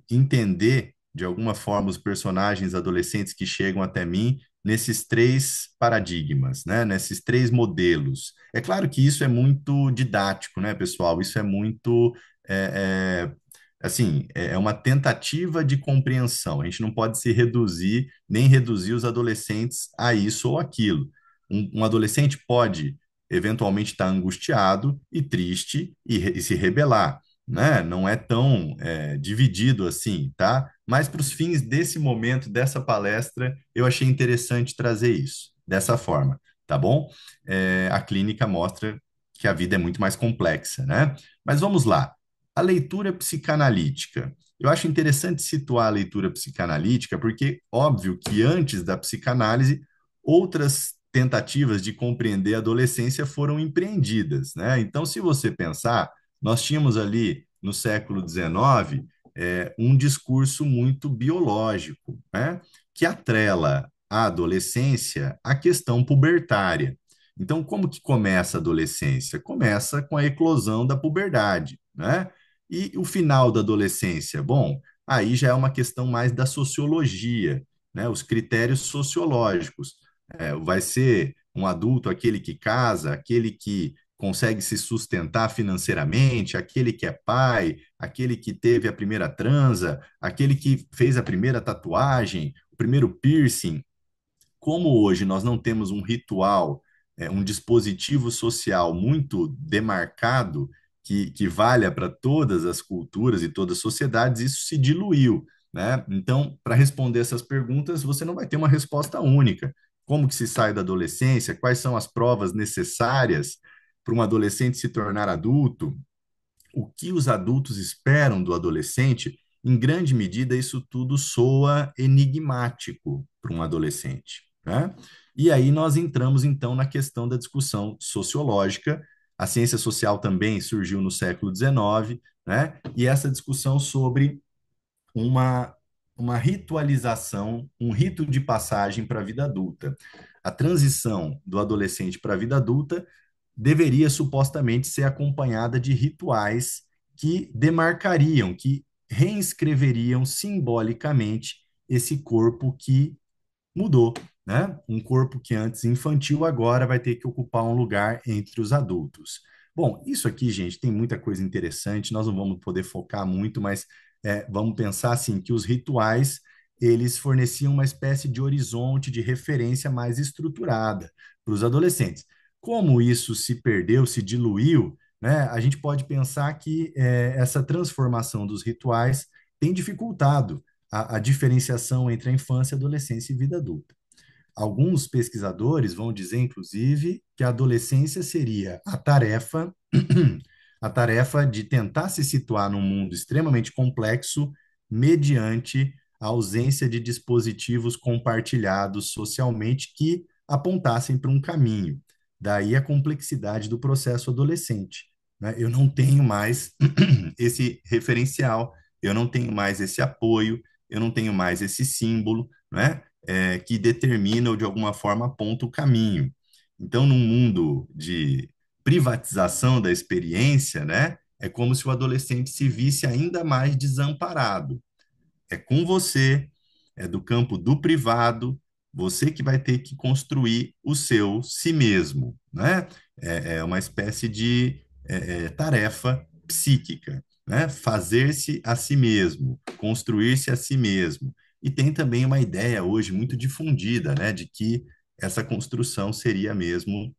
entender, de alguma forma, os personagens adolescentes que chegam até mim nesses três paradigmas, né? Nesses três modelos. É claro que isso é muito didático, né, pessoal? Isso é muito, assim, é uma tentativa de compreensão. A gente não pode se reduzir, nem reduzir os adolescentes a isso ou aquilo. Um adolescente pode, eventualmente, estar angustiado e triste e se rebelar, né? Não é tão dividido assim, tá? Mas para os fins desse momento, dessa palestra, eu achei interessante trazer isso dessa forma, tá bom? A clínica mostra que a vida é muito mais complexa, né? Mas vamos lá. A leitura psicanalítica. Eu acho interessante situar a leitura psicanalítica, porque, óbvio que antes da psicanálise, outras tentativas de compreender a adolescência foram empreendidas, né? Então, se você pensar, nós tínhamos ali no século XIX um discurso muito biológico, né? Que atrela a adolescência à questão pubertária. Então, como que começa a adolescência? Começa com a eclosão da puberdade, né? E o final da adolescência? Bom, aí já é uma questão mais da sociologia, né? Os critérios sociológicos. Vai ser um adulto aquele que casa, aquele que consegue se sustentar financeiramente, aquele que é pai, aquele que teve a primeira transa, aquele que fez a primeira tatuagem, o primeiro piercing. Como hoje nós não temos um ritual, um dispositivo social muito demarcado que valha para todas as culturas e todas as sociedades, isso se diluiu, né? Então, para responder essas perguntas, você não vai ter uma resposta única. Como que se sai da adolescência? Quais são as provas necessárias para um adolescente se tornar adulto? O que os adultos esperam do adolescente? em grande medida, isso tudo soa enigmático para um adolescente, né? E aí nós entramos, então, na questão da discussão sociológica. A ciência social também surgiu no século XIX, né? E essa discussão sobre uma, uma ritualização, um rito de passagem para a vida adulta. A transição do adolescente para a vida adulta deveria supostamente ser acompanhada de rituais que demarcariam, que reinscreveriam simbolicamente esse corpo que mudou, né? Um corpo que antes infantil agora vai ter que ocupar um lugar entre os adultos. Bom, isso aqui, gente, tem muita coisa interessante, nós não vamos poder focar muito, mas vamos pensar assim, que os rituais, eles forneciam uma espécie de horizonte de referência mais estruturada para os adolescentes. Como isso se perdeu, se diluiu, né, a gente pode pensar que essa transformação dos rituais tem dificultado a diferenciação entre a infância, adolescência e vida adulta. Alguns pesquisadores vão dizer, inclusive, que a adolescência seria a tarefa de tentar se situar num mundo extremamente complexo mediante a ausência de dispositivos compartilhados socialmente que apontassem para um caminho. Daí a complexidade do processo adolescente, né? Eu não tenho mais esse referencial, eu não tenho mais esse apoio, eu não tenho mais esse símbolo, né? Que determina ou de alguma forma aponta o caminho. Então, num mundo de privatização da experiência, né, é como se o adolescente se visse ainda mais desamparado. É com você, é do campo do privado, você que vai ter que construir o seu si mesmo, né? É uma espécie de tarefa psíquica, né? Fazer-se a si mesmo, construir-se a si mesmo. E tem também uma ideia hoje muito difundida, né, de que essa construção seria mesmo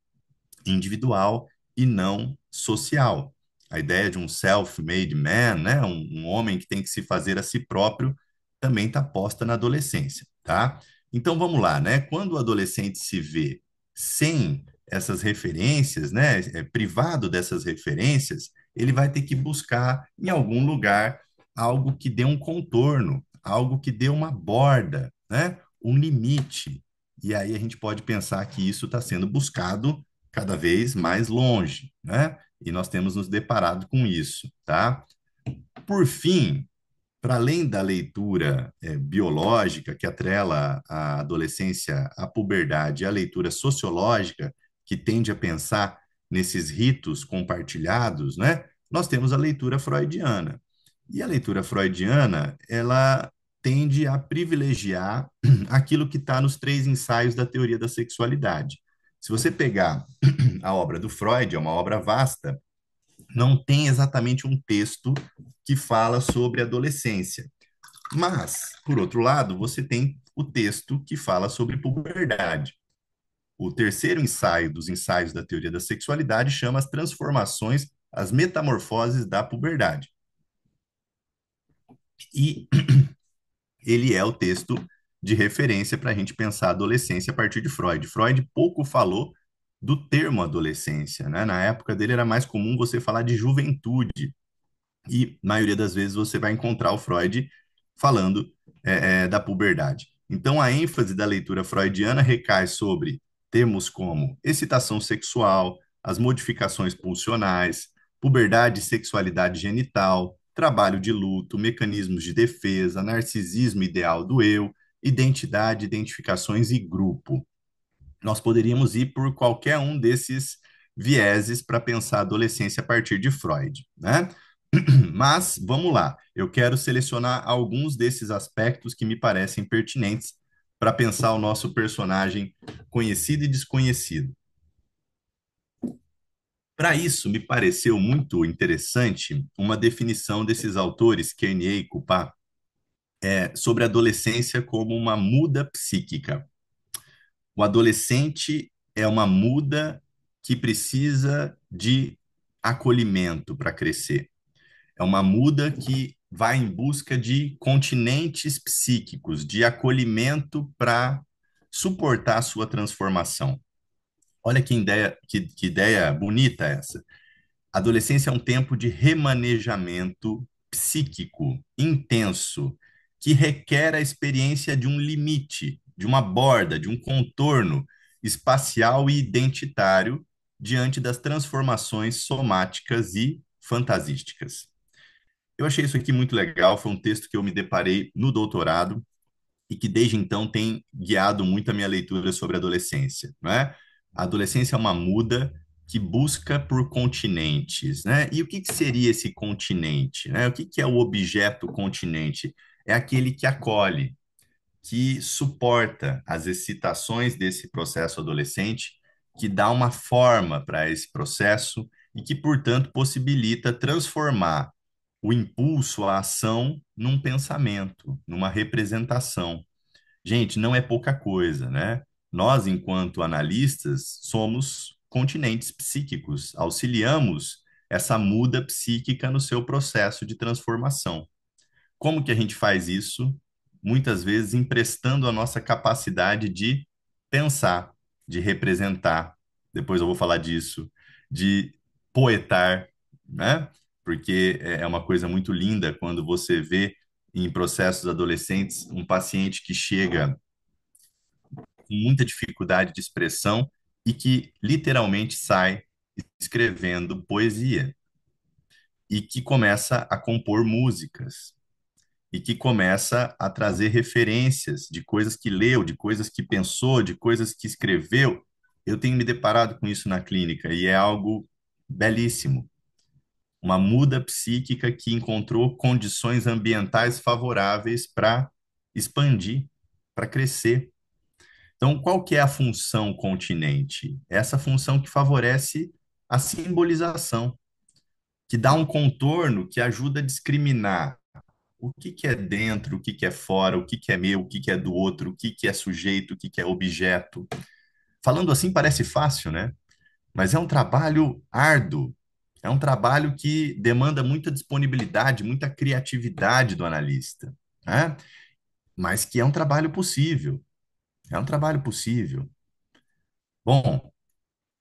individual e não social. A ideia de um self-made man, né, um homem que tem que se fazer a si próprio, também está posta na adolescência, tá? Então vamos lá, né? Quando o adolescente se vê sem essas referências, né, privado dessas referências, ele vai ter que buscar em algum lugar algo que dê um contorno, algo que dê uma borda, né, um limite. E aí a gente pode pensar que isso está sendo buscado cada vez mais longe, né? E nós temos nos deparado com isso, tá? Por fim, para além da leitura biológica que atrela a adolescência à puberdade, a leitura sociológica que tende a pensar nesses ritos compartilhados, né? Nós temos a leitura freudiana. E a leitura freudiana, ela tende a privilegiar aquilo que está nos três ensaios da teoria da sexualidade. Se você pegar a obra do Freud, é uma obra vasta, não tem exatamente um texto que fala sobre adolescência. Mas, por outro lado, você tem o texto que fala sobre puberdade. O terceiro ensaio dos ensaios da teoria da sexualidade chama as transformações, as metamorfoses da puberdade. E ele é o texto de referência para a gente pensar a adolescência a partir de Freud. Freud pouco falou do termo adolescência, né? Na época dele era mais comum você falar de juventude, e na maioria das vezes você vai encontrar o Freud falando da puberdade. Então, a ênfase da leitura freudiana recai sobre termos como excitação sexual, as modificações pulsionais, puberdade e sexualidade genital, trabalho de luto, mecanismos de defesa, narcisismo ideal do eu, identidade, identificações e grupo. Nós poderíamos ir por qualquer um desses vieses para pensar a adolescência a partir de Freud, né? Mas vamos lá, eu quero selecionar alguns desses aspectos que me parecem pertinentes para pensar o nosso personagem conhecido e desconhecido. Para isso, me pareceu muito interessante uma definição desses autores, Kernier e Coupat, sobre a adolescência como uma muda psíquica. O adolescente é uma muda que precisa de acolhimento para crescer. É uma muda que vai em busca de continentes psíquicos, de acolhimento para suportar a sua transformação. Olha que ideia bonita essa. A adolescência é um tempo de remanejamento psíquico intenso que requer a experiência de um limite, de uma borda, de um contorno espacial e identitário diante das transformações somáticas e fantasísticas. Eu achei isso aqui muito legal, foi um texto que eu me deparei no doutorado e que desde então tem guiado muito a minha leitura sobre a adolescência, né? A adolescência é uma muda que busca por continentes, né? E o que que seria esse continente, né? O que que é o objeto continente? É aquele que acolhe, que suporta as excitações desse processo adolescente, que dá uma forma para esse processo e que, portanto, possibilita transformar o impulso, a ação, num pensamento, numa representação. Gente, não é pouca coisa, né? Nós, enquanto analistas, somos continentes psíquicos, auxiliamos essa muda psíquica no seu processo de transformação. Como que a gente faz isso? Muitas vezes emprestando a nossa capacidade de pensar, de representar, depois eu vou falar disso, de poetar, né? Porque é uma coisa muito linda quando você vê em processos adolescentes um paciente que chega com muita dificuldade de expressão e que literalmente sai escrevendo poesia e que começa a compor músicas e que começa a trazer referências de coisas que leu, de coisas que pensou, de coisas que escreveu. Eu tenho me deparado com isso na clínica e é algo belíssimo. Uma muda psíquica que encontrou condições ambientais favoráveis para expandir, para crescer. Então, qual que é a função continente? Essa função que favorece a simbolização, que dá um contorno que ajuda a discriminar o que que é dentro, o que que é fora, o que que é meu, o que que é do outro, o que que é sujeito, o que que é objeto. Falando assim parece fácil, né? Mas é um trabalho árduo, é um trabalho que demanda muita disponibilidade, muita criatividade do analista, né? Mas que é um trabalho possível, é um trabalho possível. Bom,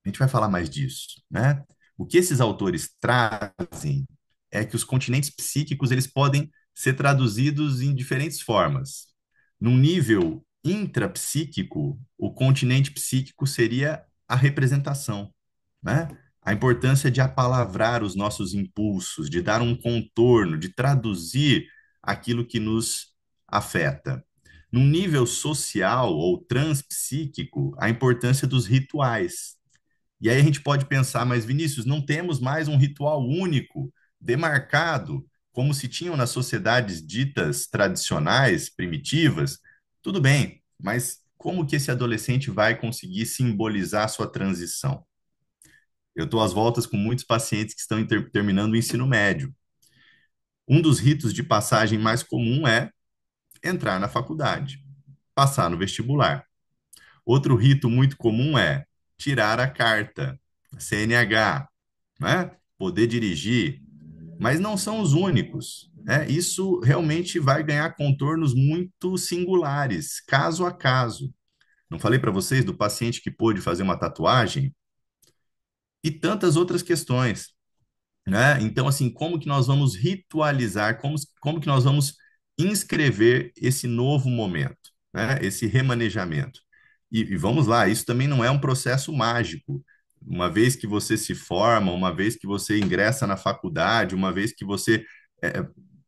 a gente vai falar mais disso, né? O que esses autores trazem é que os continentes psíquicos eles podem ser traduzidos em diferentes formas. Num nível intrapsíquico, o continente psíquico seria a representação, né? A importância de apalavrar os nossos impulsos, de dar um contorno, de traduzir aquilo que nos afeta. Num nível social ou transpsíquico, a importância dos rituais, e aí a gente pode pensar, mas Vinícius, não temos mais um ritual único, demarcado, como se tinham nas sociedades ditas tradicionais, primitivas. Tudo bem, mas como que esse adolescente vai conseguir simbolizar a sua transição? Eu estou às voltas com muitos pacientes que estão terminando o ensino médio. Um dos ritos de passagem mais comum é entrar na faculdade, passar no vestibular. Outro rito muito comum é tirar a carta, a CNH, né? Poder dirigir, mas não são os únicos, né? Isso realmente vai ganhar contornos muito singulares, caso a caso. Não falei para vocês do paciente que pôde fazer uma tatuagem e tantas outras questões, né? Então, assim, como que nós vamos ritualizar, como que nós vamos inscrever esse novo momento, né? Esse remanejamento. E vamos lá, isso também não é um processo mágico. Uma vez que você se forma, uma vez que você ingressa na faculdade, uma vez que você é,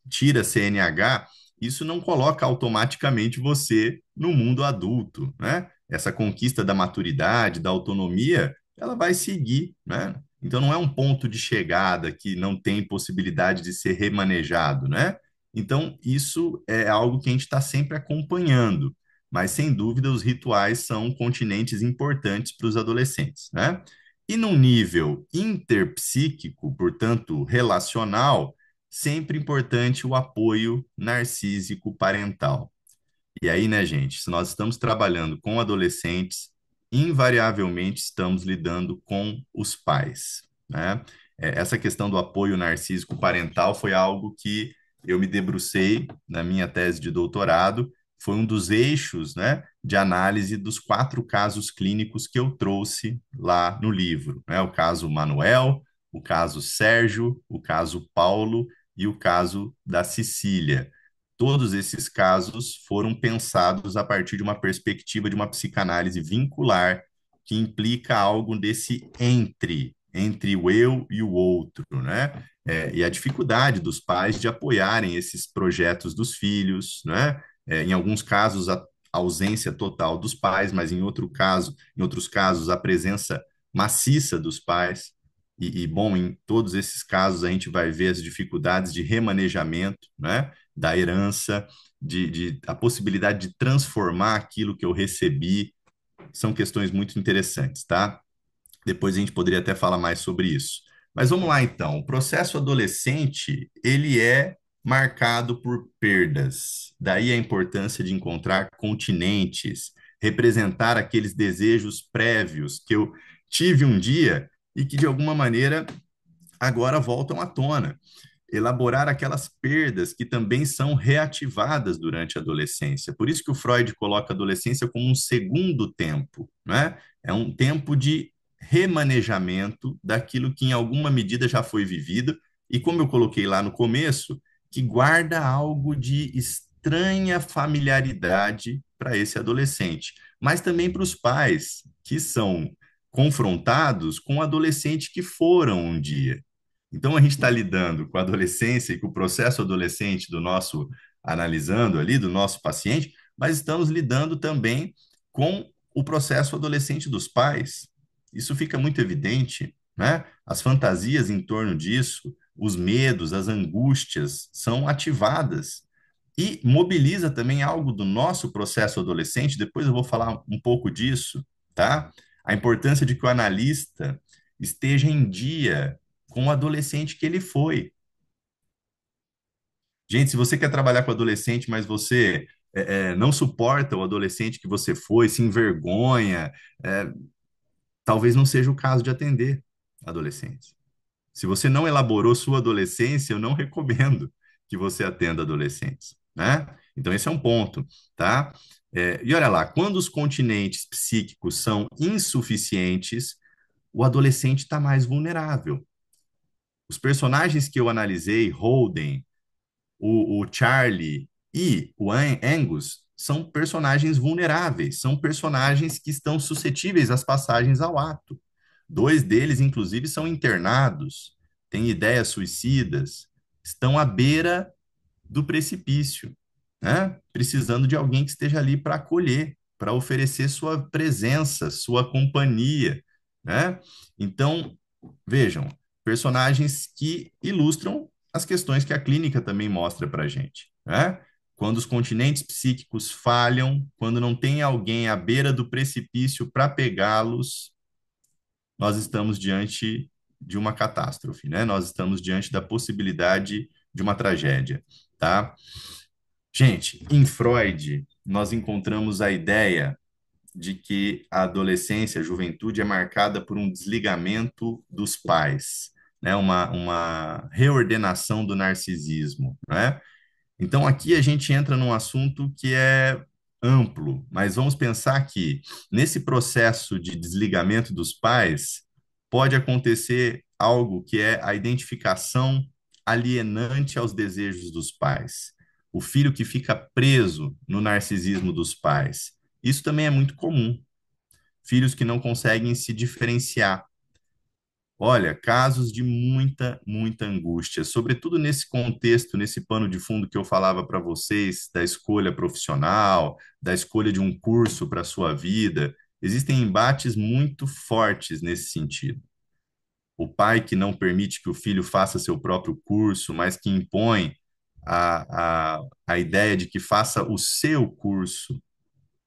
tira CNH, isso não coloca automaticamente você no mundo adulto, né? Essa conquista da maturidade, da autonomia, ela vai seguir, né? Então não é um ponto de chegada que não tem possibilidade de ser remanejado, né? Então isso é algo que a gente está sempre acompanhando, mas sem dúvida os rituais são continentes importantes para os adolescentes, né? E num nível interpsíquico, portanto relacional, sempre importante o apoio narcísico parental. E aí, né, gente, se nós estamos trabalhando com adolescentes, invariavelmente estamos lidando com os pais, né? Essa questão do apoio narcísico parental foi algo que eu me debrucei na minha tese de doutorado, foi um dos eixos, né, de análise dos 4 casos clínicos que eu trouxe lá no livro, né? O caso Manuel, o caso Sérgio, o caso Paulo e o caso da Cecília. Todos esses casos foram pensados a partir de uma perspectiva de uma psicanálise vincular, que implica algo desse entre o eu e o outro, né? E a dificuldade dos pais de apoiarem esses projetos dos filhos, né? Em alguns casos, a ausência total dos pais, mas em outros casos, a presença maciça dos pais. Bom, em todos esses casos, a gente vai ver as dificuldades de remanejamento, né? Da herança, a possibilidade de transformar aquilo que eu recebi, são questões muito interessantes, tá? Depois a gente poderia até falar mais sobre isso. Mas vamos lá então. O processo adolescente, ele é marcado por perdas. Daí a importância de encontrar continentes, representar aqueles desejos prévios que eu tive um dia e que de alguma maneira agora voltam à tona, elaborar aquelas perdas que também são reativadas durante a adolescência. Por isso que o Freud coloca a adolescência como um segundo tempo, né? É um tempo de remanejamento daquilo que em alguma medida já foi vivido e como eu coloquei lá no começo, que guarda algo de estranha familiaridade para esse adolescente, mas também para os pais que são confrontados com o adolescente que foram um dia. Então, a gente está lidando com a adolescência e com o processo adolescente do nosso, analisando ali, do nosso paciente, mas estamos lidando também com o processo adolescente dos pais. Isso fica muito evidente, né? As fantasias em torno disso, os medos, as angústias são ativadas e mobiliza também algo do nosso processo adolescente. Depois eu vou falar um pouco disso, tá? A importância de que o analista esteja em dia com o adolescente que ele foi. Gente, se você quer trabalhar com adolescente, mas você não suporta o adolescente que você foi, se envergonha, é, talvez não seja o caso de atender adolescentes. Se você não elaborou sua adolescência, eu não recomendo que você atenda adolescentes, né? Então, esse é um ponto, tá? E olha lá, quando os continentes psíquicos são insuficientes, o adolescente está mais vulnerável. Os personagens que eu analisei, Holden, o Charlie e o Angus, são personagens vulneráveis, são personagens que estão suscetíveis às passagens ao ato. Dois deles, inclusive, são internados, têm ideias suicidas, estão à beira do precipício, né? Precisando de alguém que esteja ali para acolher, para oferecer sua presença, sua companhia, né? Então, vejam, personagens que ilustram as questões que a clínica também mostra para a gente, né? Quando os continentes psíquicos falham, quando não tem alguém à beira do precipício para pegá-los, nós estamos diante de uma catástrofe, né? Nós estamos diante da possibilidade de uma tragédia, tá? Gente, em Freud, nós encontramos a ideia de que a adolescência, a juventude é marcada por um desligamento dos pais, né? Uma reordenação do narcisismo, né? Então, aqui a gente entra num assunto que é amplo, mas vamos pensar que nesse processo de desligamento dos pais, pode acontecer algo que é a identificação alienante aos desejos dos pais. O filho que fica preso no narcisismo dos pais. Isso também é muito comum. Filhos que não conseguem se diferenciar. Olha, casos de muita angústia, sobretudo nesse contexto, nesse pano de fundo que eu falava para vocês, da escolha profissional, da escolha de um curso para a sua vida. Existem embates muito fortes nesse sentido. O pai que não permite que o filho faça seu próprio curso, mas que impõe a ideia de que faça o seu curso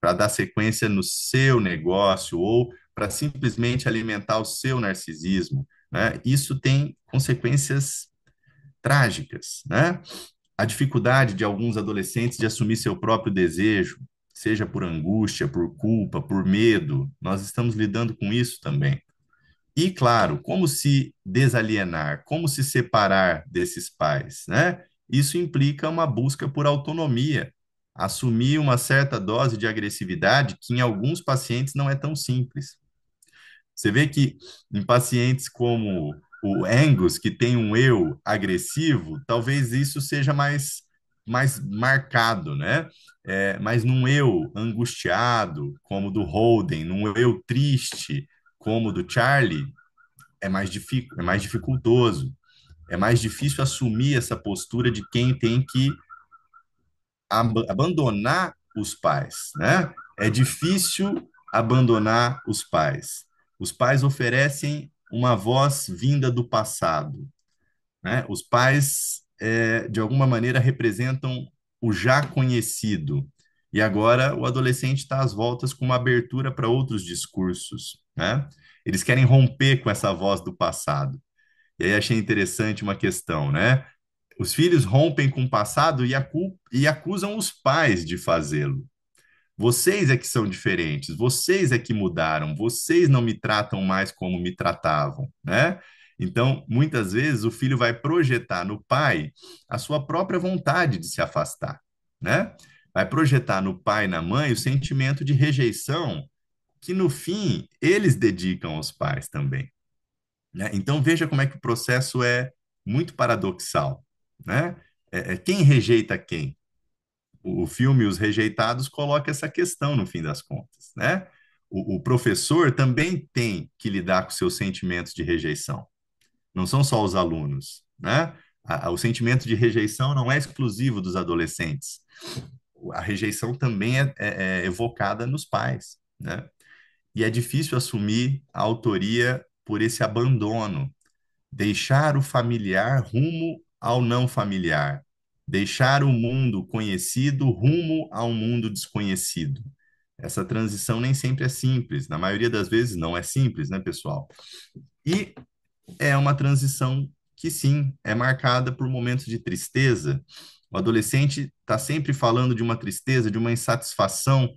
para dar sequência no seu negócio ou para simplesmente alimentar o seu narcisismo, né? Isso tem consequências trágicas, né? A dificuldade de alguns adolescentes de assumir seu próprio desejo, seja por angústia, por culpa, por medo, nós estamos lidando com isso também. E, claro, como se desalienar, como se separar desses pais, né? Isso implica uma busca por autonomia, assumir uma certa dose de agressividade que em alguns pacientes não é tão simples. Você vê que em pacientes como o Angus, que tem um eu agressivo, talvez isso seja mais marcado, né? Mas num eu angustiado, como o do Holden, num eu triste, como o do Charlie, é mais dificultoso. É mais difícil assumir essa postura de quem tem que abandonar os pais, né? É difícil abandonar os pais. Os pais oferecem uma voz vinda do passado, né? Os pais, de alguma maneira, representam o já conhecido. E agora o adolescente está às voltas com uma abertura para outros discursos, né? Eles querem romper com essa voz do passado. E aí achei interessante uma questão, né? Os filhos rompem com o passado e acusam os pais de fazê-lo. Vocês é que são diferentes, vocês é que mudaram, vocês não me tratam mais como me tratavam, né? Então, muitas vezes o filho vai projetar no pai a sua própria vontade de se afastar, né? Vai projetar no pai e na mãe o sentimento de rejeição que no fim eles dedicam aos pais também, né? Então veja como é que o processo é muito paradoxal, né? Quem rejeita quem? O filme Os Rejeitados coloca essa questão no fim das contas, né? O professor também tem que lidar com seus sentimentos de rejeição. Não são só os alunos, né? O sentimento de rejeição não é exclusivo dos adolescentes. A rejeição também é evocada nos pais, né? E é difícil assumir a autoria por esse abandono, deixar o familiar rumo ao não familiar, deixar o mundo conhecido rumo a um mundo desconhecido. Essa transição nem sempre é simples, na maioria das vezes não é simples, né, pessoal? E é uma transição que, sim, é marcada por momentos de tristeza. O adolescente está sempre falando de uma tristeza, de uma insatisfação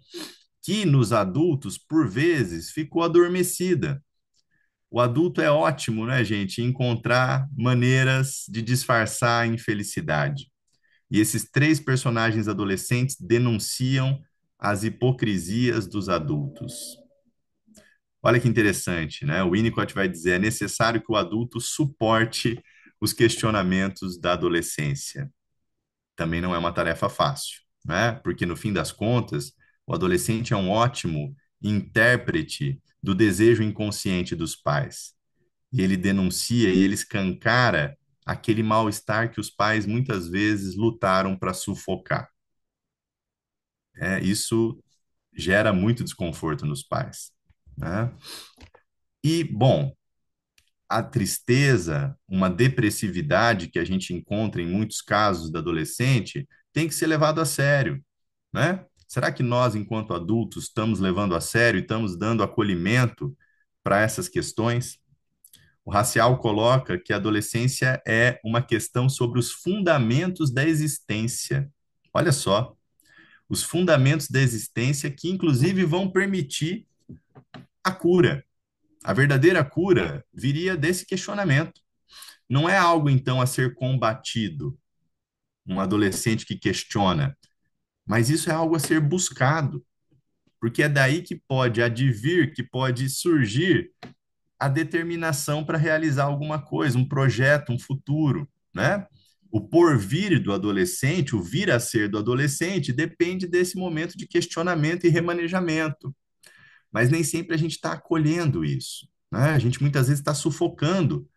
que nos adultos, por vezes, ficou adormecida. O adulto é ótimo, né, gente, em encontrar maneiras de disfarçar a infelicidade. E esses três personagens adolescentes denunciam as hipocrisias dos adultos. Olha que interessante, né? O Winnicott vai dizer: é necessário que o adulto suporte os questionamentos da adolescência. Também não é uma tarefa fácil, né? Porque no fim das contas, o adolescente é um ótimo intérprete do desejo inconsciente dos pais. E ele denuncia e ele escancara aquele mal-estar que os pais muitas vezes lutaram para sufocar. Isso gera muito desconforto nos pais, né? E, bom, a tristeza, uma depressividade que a gente encontra em muitos casos da adolescente, tem que ser levado a sério, né? Será que nós, enquanto adultos, estamos levando a sério e estamos dando acolhimento para essas questões? O Racial coloca que a adolescência é uma questão sobre os fundamentos da existência. Olha só, os fundamentos da existência que, inclusive, vão permitir a cura. A verdadeira cura viria desse questionamento. Não é algo, então, a ser combatido, um adolescente que questiona, mas isso é algo a ser buscado, porque é daí que pode advir, que pode surgir a determinação para realizar alguma coisa, um projeto, um futuro, né? O porvir do adolescente, o vir a ser do adolescente, depende desse momento de questionamento e remanejamento. Mas nem sempre a gente está acolhendo isso, né? A gente muitas vezes está sufocando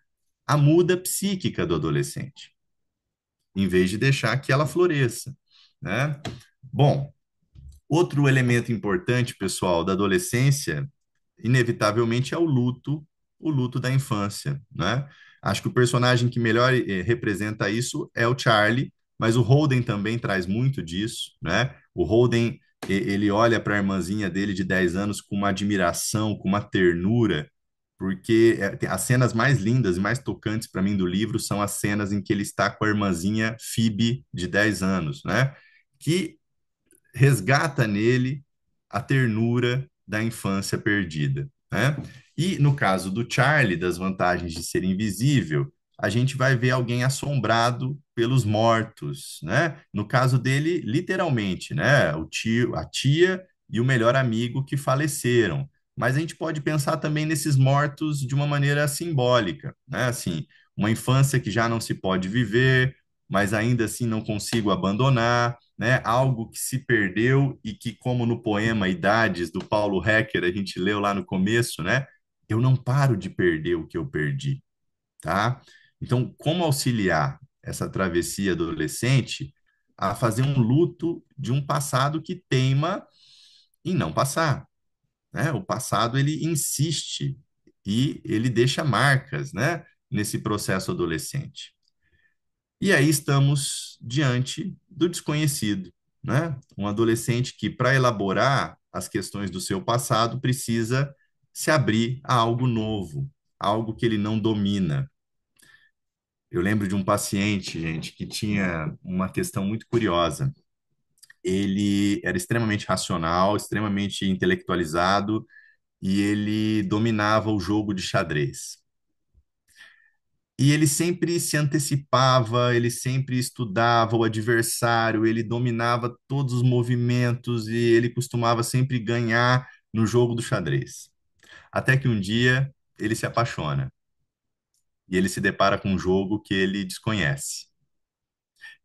a muda psíquica do adolescente, em vez de deixar que ela floresça, né? Bom, outro elemento importante, pessoal, da adolescência, inevitavelmente, é o luto da infância, né? Acho que o personagem que melhor representa isso é o Charlie, mas o Holden também traz muito disso, né? O Holden, ele olha para a irmãzinha dele de 10 anos com uma admiração, com uma ternura, porque as cenas mais lindas e mais tocantes para mim do livro são as cenas em que ele está com a irmãzinha Phoebe, de 10 anos, né? Que resgata nele a ternura da infância perdida, né? E no caso do Charlie, das vantagens de ser invisível, a gente vai ver alguém assombrado pelos mortos, né? No caso dele, literalmente, né? O tio, a tia e o melhor amigo que faleceram. mas a gente pode pensar também nesses mortos de uma maneira simbólica, né? Assim, uma infância que já não se pode viver, mas ainda assim não consigo abandonar, né? Algo que se perdeu e que, como no poema Idades, do Paulo Hecker, a gente leu lá no começo, né? Eu não paro de perder o que eu perdi, tá? Então, como auxiliar essa travessia adolescente a fazer um luto de um passado que teima em não passar, né? O passado ele insiste e ele deixa marcas, né, nesse processo adolescente. E aí estamos diante do desconhecido, né? Um adolescente que, para elaborar as questões do seu passado, precisa se abrir a algo novo, algo que ele não domina. Eu lembro de um paciente, gente, que tinha uma questão muito curiosa. Ele era extremamente racional, extremamente intelectualizado, e ele dominava o jogo de xadrez. E ele sempre se antecipava, ele sempre estudava o adversário, ele dominava todos os movimentos e ele costumava sempre ganhar no jogo do xadrez. Até que um dia ele se apaixona e ele se depara com um jogo que ele desconhece.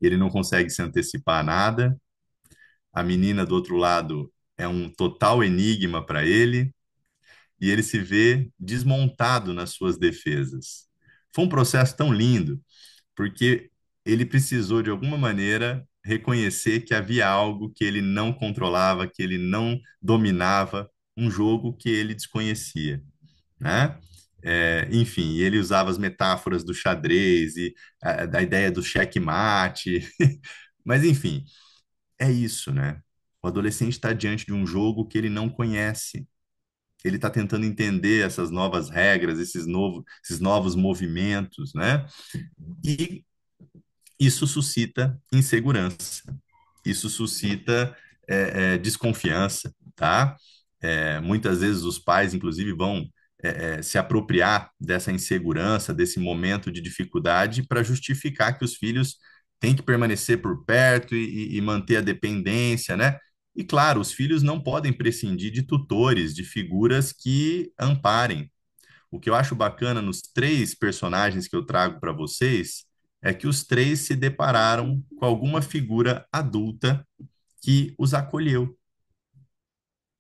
Ele não consegue se antecipar a nada, a menina do outro lado é um total enigma para ele, e ele se vê desmontado nas suas defesas. Foi um processo tão lindo, porque ele precisou, de alguma maneira, reconhecer que havia algo que ele não controlava, que ele não dominava, um jogo que ele desconhecia, né? Enfim, ele usava as metáforas do xadrez e da ideia do checkmate, mas enfim, é isso, né? O adolescente está diante de um jogo que ele não conhece, ele está tentando entender essas novas regras, esses novos movimentos, né? E isso suscita insegurança, isso suscita desconfiança, tá? Muitas vezes os pais, inclusive, vão se apropriar dessa insegurança, desse momento de dificuldade, para justificar que os filhos têm que permanecer por perto e manter a dependência, né? E claro, os filhos não podem prescindir de tutores, de figuras que amparem. O que eu acho bacana nos três personagens que eu trago para vocês é que os três se depararam com alguma figura adulta que os acolheu.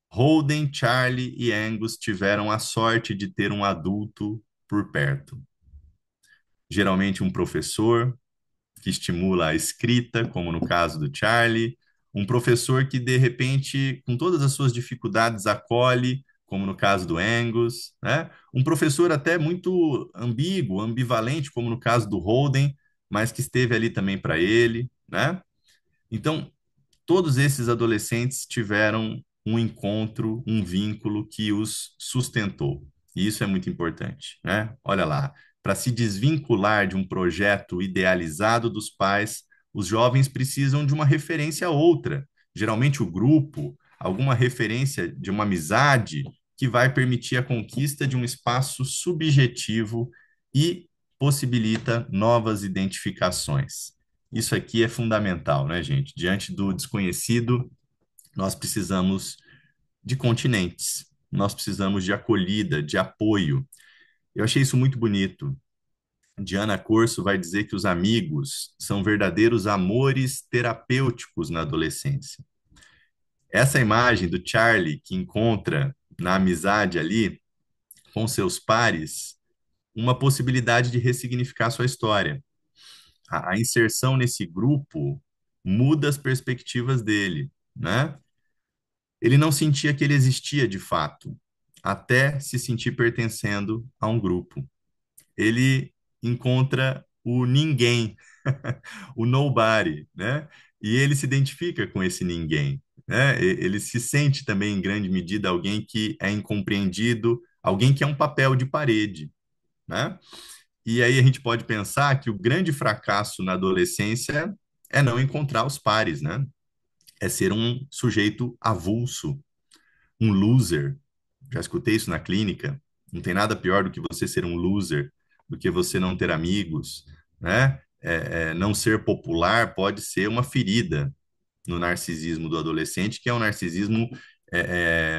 Holden, Charlie e Angus tiveram a sorte de ter um adulto por perto. Geralmente um professor que estimula a escrita, como no caso do Charlie, um professor que de repente, com todas as suas dificuldades, acolhe, como no caso do Angus, né? Um professor até muito ambíguo, ambivalente, como no caso do Holden, mas que esteve ali também para ele, né? Então, todos esses adolescentes tiveram um encontro, um vínculo que os sustentou. E isso é muito importante, né? Olha lá, para se desvincular de um projeto idealizado dos pais, os jovens precisam de uma referência a outra, geralmente o grupo, alguma referência de uma amizade que vai permitir a conquista de um espaço subjetivo e possibilita novas identificações. Isso aqui é fundamental, né, gente? Diante do desconhecido, nós precisamos de continentes, nós precisamos de acolhida, de apoio. Eu achei isso muito bonito. Diana Corso vai dizer que os amigos são verdadeiros amores terapêuticos na adolescência. Essa imagem do Charlie que encontra na amizade ali com seus pares uma possibilidade de ressignificar sua história. A inserção nesse grupo muda as perspectivas dele, né? Ele não sentia que ele existia de fato, até se sentir pertencendo a um grupo. Ele encontra o ninguém, o nobody, né? E ele se identifica com esse ninguém, né? Ele se sente também, em grande medida, alguém que é incompreendido, alguém que é um papel de parede, né? E aí a gente pode pensar que o grande fracasso na adolescência é não encontrar os pares, né? É ser um sujeito avulso, um loser. Já escutei isso na clínica. Não tem nada pior do que você ser um loser, do que você não ter amigos, né? Não ser popular pode ser uma ferida no narcisismo do adolescente, que é um narcisismo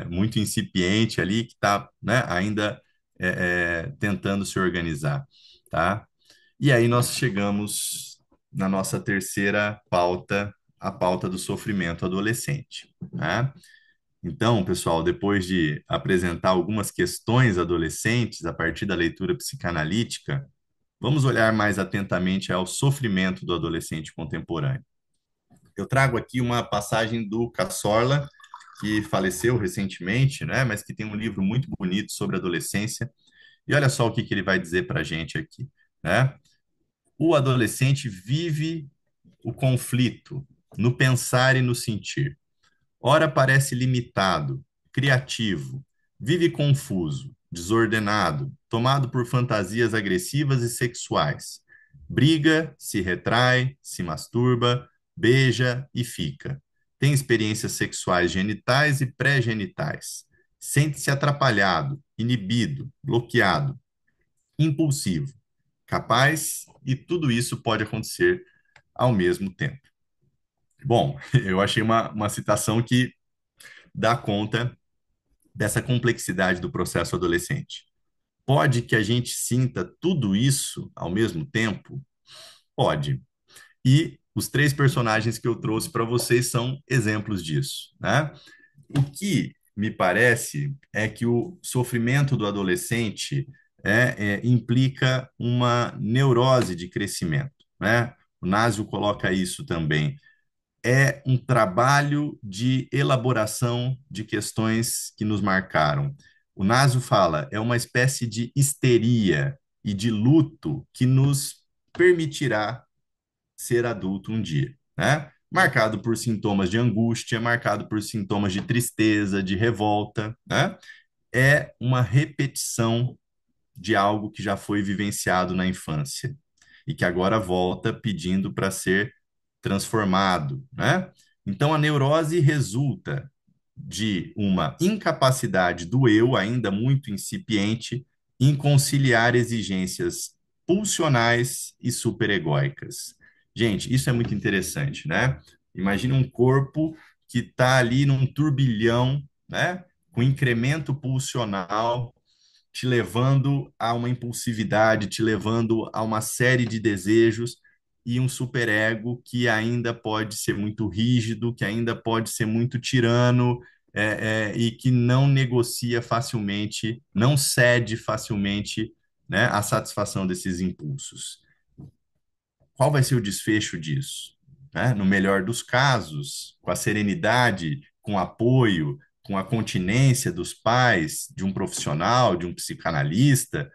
muito incipiente ali, que está, né, ainda tentando se organizar, tá? E aí nós chegamos na nossa terceira pauta, a pauta do sofrimento adolescente, né? Então, pessoal, depois de apresentar algumas questões adolescentes a partir da leitura psicanalítica, vamos olhar mais atentamente ao sofrimento do adolescente contemporâneo. Eu trago aqui uma passagem do Cassorla, que faleceu recentemente, né, mas que tem um livro muito bonito sobre adolescência. E olha só o que ele vai dizer para a gente aqui, né? O adolescente vive o conflito no pensar e no sentir. Ora parece limitado, criativo, vive confuso, desordenado, tomado por fantasias agressivas e sexuais. Briga, se retrai, se masturba, beija e fica. Tem experiências sexuais genitais e pré-genitais. Sente-se atrapalhado, inibido, bloqueado, impulsivo, capaz, e tudo isso pode acontecer ao mesmo tempo. Bom, eu achei uma citação que dá conta dessa complexidade do processo adolescente. Pode que a gente sinta tudo isso ao mesmo tempo? Pode. E os três personagens que eu trouxe para vocês são exemplos disso, né? O que me parece é que o sofrimento do adolescente implica uma neurose de crescimento, né? O Nasio coloca isso também, é um trabalho de elaboração de questões que nos marcaram. O Naso fala, é uma espécie de histeria e de luto que nos permitirá ser adulto um dia, né? Marcado por sintomas de angústia, marcado por sintomas de tristeza, de revolta, né? É uma repetição de algo que já foi vivenciado na infância e que agora volta pedindo para ser transformado, né? Então a neurose resulta de uma incapacidade do eu, ainda muito incipiente, em conciliar exigências pulsionais e superegóicas. Gente, isso é muito interessante, né? Imagina um corpo que está ali num turbilhão, né? Com incremento pulsional, te levando a uma impulsividade, te levando a uma série de desejos e um superego que ainda pode ser muito rígido, que ainda pode ser muito tirano, e que não negocia facilmente, não cede facilmente, né, a satisfação desses impulsos. Qual vai ser o desfecho disso? Né? No melhor dos casos, com a serenidade, com o apoio, com a continência dos pais, de um profissional, de um psicanalista,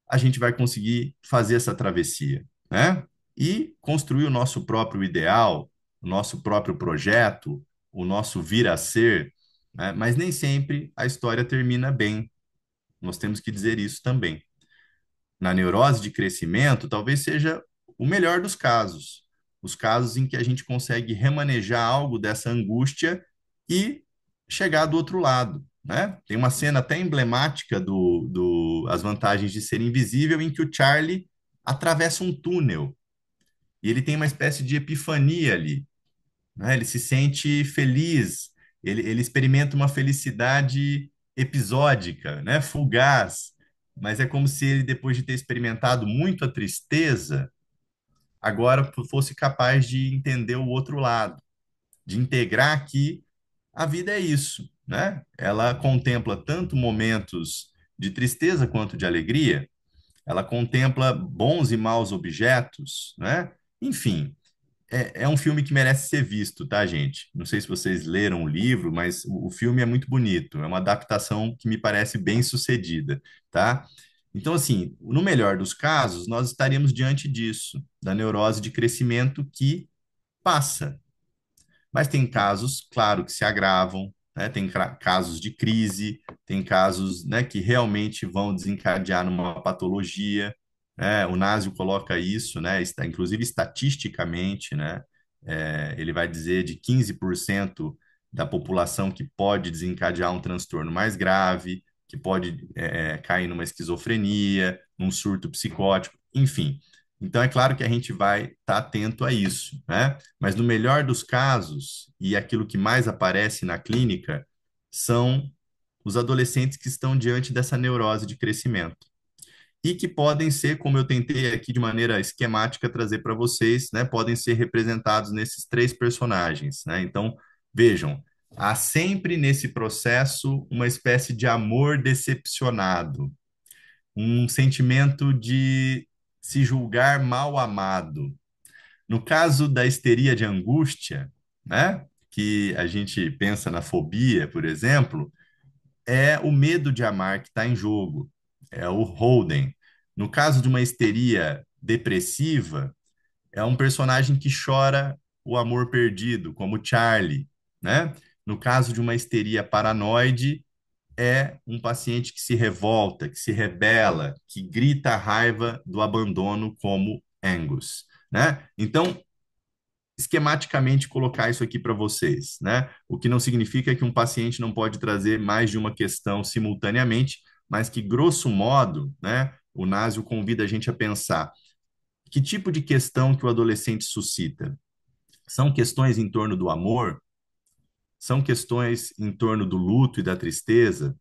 a gente vai conseguir fazer essa travessia, né? E construir o nosso próprio ideal, o nosso próprio projeto, o nosso vir a ser, né? Mas nem sempre a história termina bem. Nós temos que dizer isso também. Na neurose de crescimento, talvez seja o melhor dos casos, os casos em que a gente consegue remanejar algo dessa angústia e chegar do outro lado, né? Tem uma cena até emblemática do As Vantagens de Ser Invisível, em que o Charlie atravessa um túnel e ele tem uma espécie de epifania ali, né? Ele se sente feliz, ele experimenta uma felicidade episódica, né? Fugaz, mas é como se ele, depois de ter experimentado muito a tristeza, agora fosse capaz de entender o outro lado, de integrar que a vida é isso, né? Ela contempla tanto momentos de tristeza quanto de alegria, ela contempla bons e maus objetos, né? Enfim, é um filme que merece ser visto, tá, gente? Não sei se vocês leram o livro, mas o filme é muito bonito. É uma adaptação que me parece bem sucedida, tá? Então, assim, no melhor dos casos, nós estaríamos diante disso, da neurose de crescimento que passa. Mas tem casos, claro, que se agravam, né? Tem casos de crise, tem casos, né, que realmente vão desencadear numa patologia, né? O Nasio coloca isso, né, inclusive estatisticamente, né? Ele vai dizer de 15% da população que pode desencadear um transtorno mais grave, que pode cair numa esquizofrenia, num surto psicótico, enfim. Então, é claro que a gente vai estar atento a isso, né? Mas no melhor dos casos, e aquilo que mais aparece na clínica, são os adolescentes que estão diante dessa neurose de crescimento. E que podem ser, como eu tentei aqui de maneira esquemática trazer para vocês, né? Podem ser representados nesses três personagens, né? Então, vejam, há sempre nesse processo uma espécie de amor decepcionado, um sentimento de se julgar mal amado. No caso da histeria de angústia, né, que a gente pensa na fobia, por exemplo, é o medo de amar que está em jogo, é o Holden. No caso de uma histeria depressiva, é um personagem que chora o amor perdido, como Charlie, né? No caso de uma histeria paranoide, é um paciente que se revolta, que se rebela, que grita a raiva do abandono, como Angus, né? Então, esquematicamente colocar isso aqui para vocês, né? O que não significa que um paciente não pode trazer mais de uma questão simultaneamente, mas que, grosso modo, né, o Násio convida a gente a pensar que tipo de questão que o adolescente suscita. São questões em torno do amor? São questões em torno do luto e da tristeza?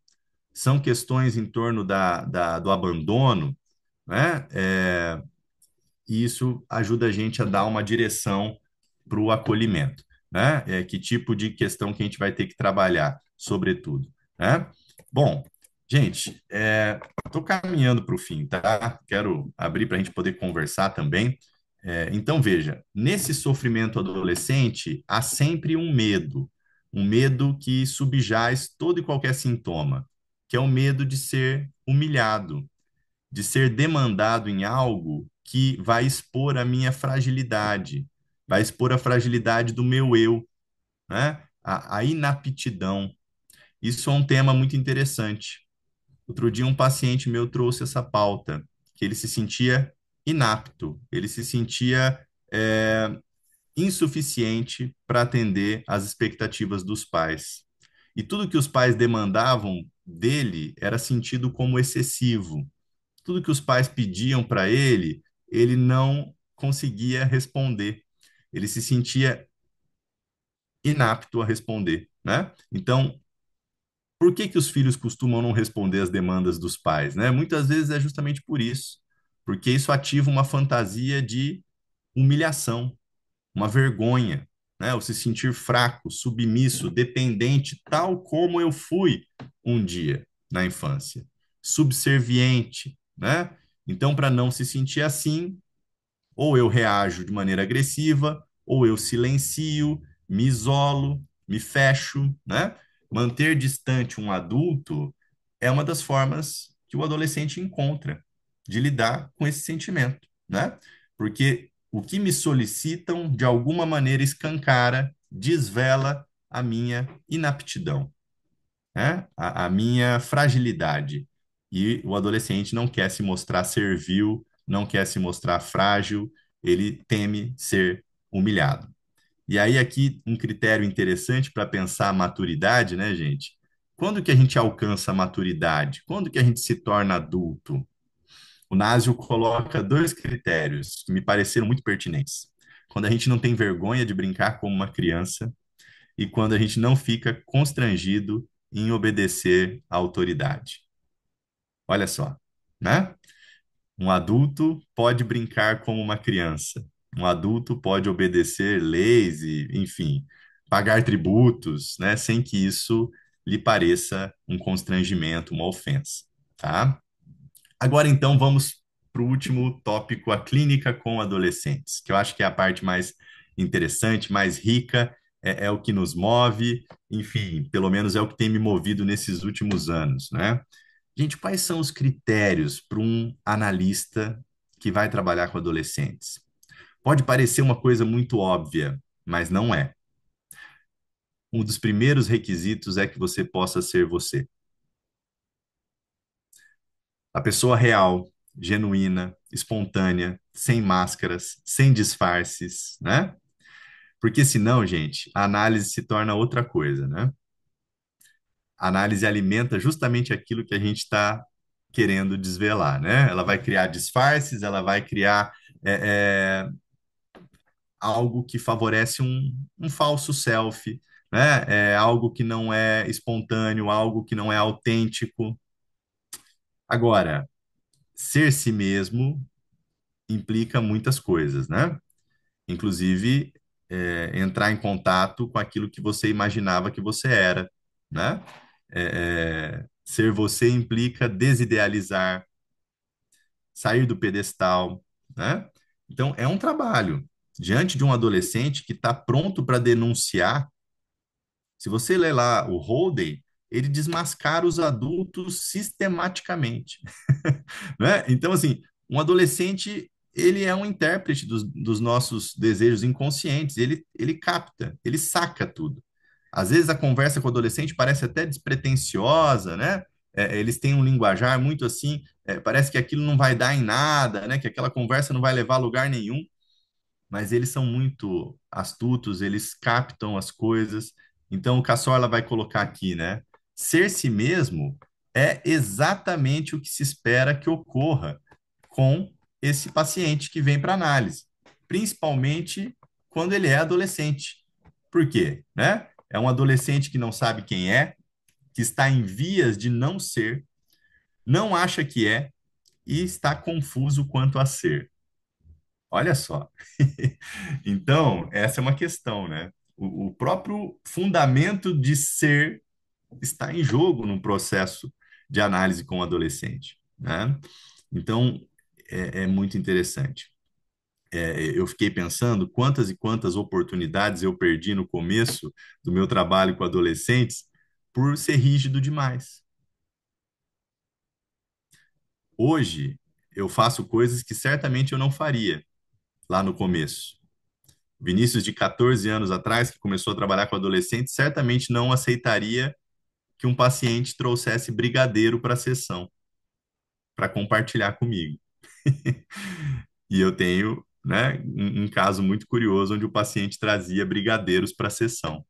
São questões em torno do abandono, né? E isso ajuda a gente a dar uma direção para o acolhimento, né? Que tipo de questão que a gente vai ter que trabalhar, sobretudo, né? Bom, gente, estou caminhando para o fim, tá? Quero abrir para a gente poder conversar também. Então, veja, nesse sofrimento adolescente, há sempre um medo que subjaz todo e qualquer sintoma, que é o medo de ser humilhado, de ser demandado em algo que vai expor a minha fragilidade, vai expor a fragilidade do meu eu, né? A inaptidão. Isso é um tema muito interessante. Outro dia, um paciente meu trouxe essa pauta, que ele se sentia inapto, ele se sentia insuficiente para atender às expectativas dos pais. E tudo que os pais demandavam dele era sentido como excessivo. Tudo que os pais pediam para ele, ele não conseguia responder. Ele se sentia inapto a responder, né? Então, por que que os filhos costumam não responder às demandas dos pais, né? Muitas vezes é justamente por isso, porque isso ativa uma fantasia de humilhação, uma vergonha, né? O se sentir fraco, submisso, dependente, tal como eu fui um dia na infância, subserviente, né? Então, para não se sentir assim, ou eu reajo de maneira agressiva, ou eu silencio, me isolo, me fecho, né? Manter distante um adulto é uma das formas que o adolescente encontra de lidar com esse sentimento, né? Porque o que me solicitam, de alguma maneira, escancara, desvela a minha inaptidão, né? A minha fragilidade. E o adolescente não quer se mostrar servil, não quer se mostrar frágil, ele teme ser humilhado. E aí, aqui, um critério interessante para pensar a maturidade, né, gente? Quando que a gente alcança a maturidade? Quando que a gente se torna adulto? O Násio coloca dois critérios que me pareceram muito pertinentes. Quando a gente não tem vergonha de brincar como uma criança e quando a gente não fica constrangido em obedecer à autoridade. Olha só, né? Um adulto pode brincar como uma criança. Um adulto pode obedecer leis e, enfim, pagar tributos, né, sem que isso lhe pareça um constrangimento, uma ofensa, tá? Agora, então, vamos para o último tópico, a clínica com adolescentes, que eu acho que é a parte mais interessante, mais rica, é o que nos move, enfim, pelo menos é o que tem me movido nesses últimos anos, né? Gente, quais são os critérios para um analista que vai trabalhar com adolescentes? Pode parecer uma coisa muito óbvia, mas não é. Um dos primeiros requisitos é que você possa ser você. A pessoa real, genuína, espontânea, sem máscaras, sem disfarces, né? Porque senão, gente, a análise se torna outra coisa, né? A análise alimenta justamente aquilo que a gente está querendo desvelar, né? Ela vai criar disfarces, ela vai criar é algo que favorece um falso self, né? É algo que não é espontâneo, algo que não é autêntico. Agora, ser si mesmo implica muitas coisas, né? Inclusive, entrar em contato com aquilo que você imaginava que você era, né? Ser você implica desidealizar, sair do pedestal, né? Então, é um trabalho. Diante de um adolescente que está pronto para denunciar, se você ler lá o Holden, ele desmascara os adultos sistematicamente, né? Então, assim, um adolescente, ele é um intérprete dos nossos desejos inconscientes, ele capta, ele saca tudo. Às vezes a conversa com o adolescente parece até despretensiosa, né? Eles têm um linguajar muito assim, parece que aquilo não vai dar em nada, né? Que aquela conversa não vai levar a lugar nenhum, mas eles são muito astutos, eles captam as coisas. Então, o Caçorla vai colocar aqui, né? Ser si mesmo é exatamente o que se espera que ocorra com esse paciente que vem para análise, principalmente quando ele é adolescente. Por quê? Né? É um adolescente que não sabe quem é, que está em vias de não ser, não acha que é e está confuso quanto a ser. Olha só. Então, essa é uma questão, né? O próprio fundamento de ser está em jogo num processo de análise com o adolescente, né? Então, é muito interessante. Eu fiquei pensando quantas e quantas oportunidades eu perdi no começo do meu trabalho com adolescentes por ser rígido demais. Hoje, eu faço coisas que certamente eu não faria lá no começo. Vinícius, de 14 anos atrás, que começou a trabalhar com adolescentes, certamente não aceitaria que um paciente trouxesse brigadeiro para a sessão, para compartilhar comigo. E eu tenho, né, um caso muito curioso onde o paciente trazia brigadeiros para a sessão.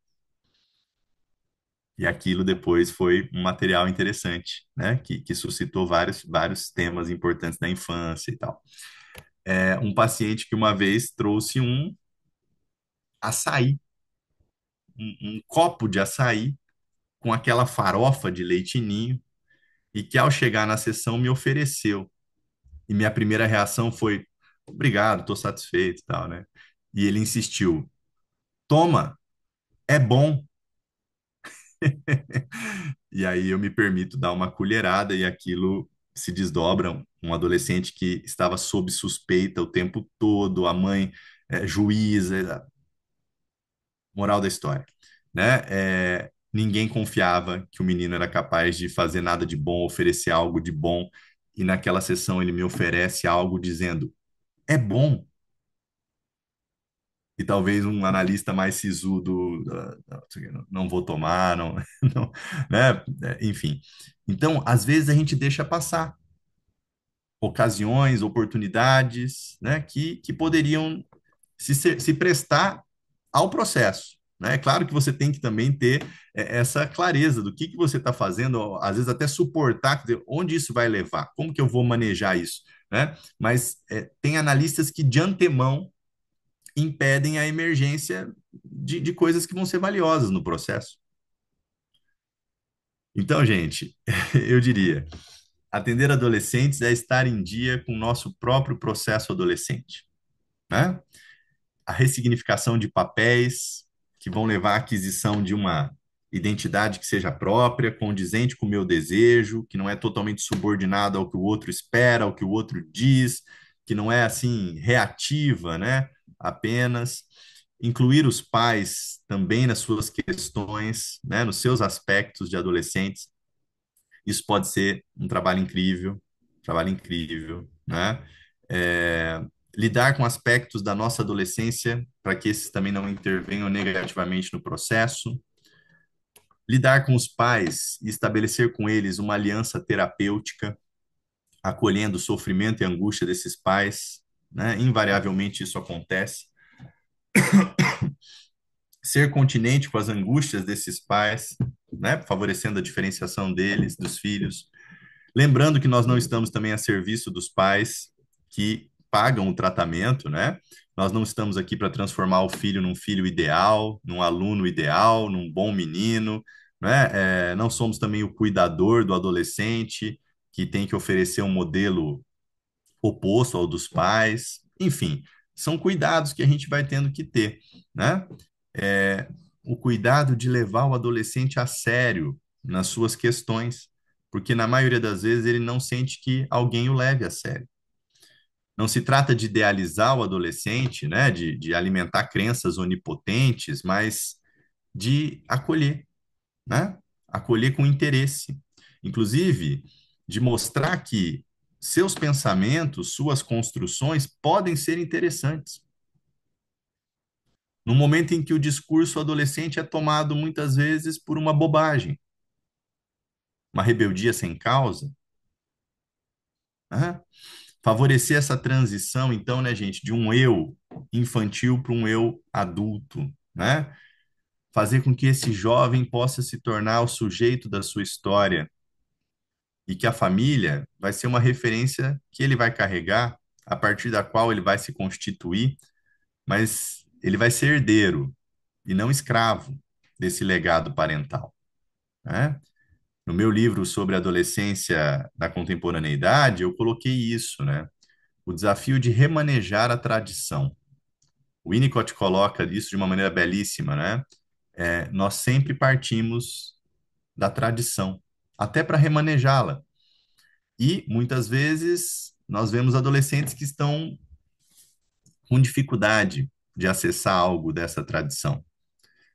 E aquilo depois foi um material interessante, né, que suscitou vários temas importantes da infância e tal. Um paciente que uma vez trouxe um açaí, um copo de açaí com aquela farofa de leite ninho e que ao chegar na sessão me ofereceu. E minha primeira reação foi: obrigado, estou satisfeito e tal, né? E ele insistiu: toma, é bom. E aí eu me permito dar uma colherada e aquilo se desdobra. Um adolescente que estava sob suspeita o tempo todo, a mãe juíza, moral da história, né? Ninguém confiava que o menino era capaz de fazer nada de bom, oferecer algo de bom, e naquela sessão ele me oferece algo dizendo: é bom. E talvez um analista mais sisudo, não vou tomar, não, não, né? Enfim. Então, às vezes a gente deixa passar ocasiões, oportunidades, né, que poderiam se prestar ao processo. Né? É claro que você tem que também ter essa clareza do que você está fazendo, às vezes até suportar, quer dizer, onde isso vai levar, como que eu vou manejar isso, né? Mas tem analistas que de antemão impedem a emergência de coisas que vão ser valiosas no processo. Então, gente, eu diria, atender adolescentes é estar em dia com o nosso próprio processo adolescente, né? A ressignificação de papéis que vão levar à aquisição de uma identidade que seja própria, condizente com o meu desejo, que não é totalmente subordinada ao que o outro espera, ao que o outro diz, que não é assim reativa, né? Apenas incluir os pais também nas suas questões, né? Nos seus aspectos de adolescentes. Isso pode ser um trabalho incrível, né? É, lidar com aspectos da nossa adolescência para que esses também não intervenham negativamente no processo, lidar com os pais e estabelecer com eles uma aliança terapêutica, acolhendo o sofrimento e a angústia desses pais, né? Invariavelmente isso acontece. Ser continente com as angústias desses pais, né? Favorecendo a diferenciação deles, dos filhos. Lembrando que nós não estamos também a serviço dos pais que pagam o tratamento, né? Nós não estamos aqui para transformar o filho num filho ideal, num aluno ideal, num bom menino, né? Não somos também o cuidador do adolescente, que tem que oferecer um modelo oposto ao dos pais. Enfim, são cuidados que a gente vai tendo que ter, né? É, o cuidado de levar o adolescente a sério nas suas questões, porque na maioria das vezes ele não sente que alguém o leve a sério. Não se trata de idealizar o adolescente, né, de alimentar crenças onipotentes, mas de acolher, né? Acolher com interesse. Inclusive, de mostrar que seus pensamentos, suas construções podem ser interessantes. No momento em que o discurso adolescente é tomado muitas vezes por uma bobagem, uma rebeldia sem causa, né? Favorecer essa transição, então, né, gente, de um eu infantil para um eu adulto, né? Fazer com que esse jovem possa se tornar o sujeito da sua história e que a família vai ser uma referência que ele vai carregar, a partir da qual ele vai se constituir, mas ele vai ser herdeiro e não escravo desse legado parental, né? No meu livro sobre adolescência na contemporaneidade, eu coloquei isso, né? O desafio de remanejar a tradição. O Winnicott coloca isso de uma maneira belíssima, né? Nós sempre partimos da tradição, até para remanejá-la. E muitas vezes nós vemos adolescentes que estão com dificuldade de acessar algo dessa tradição,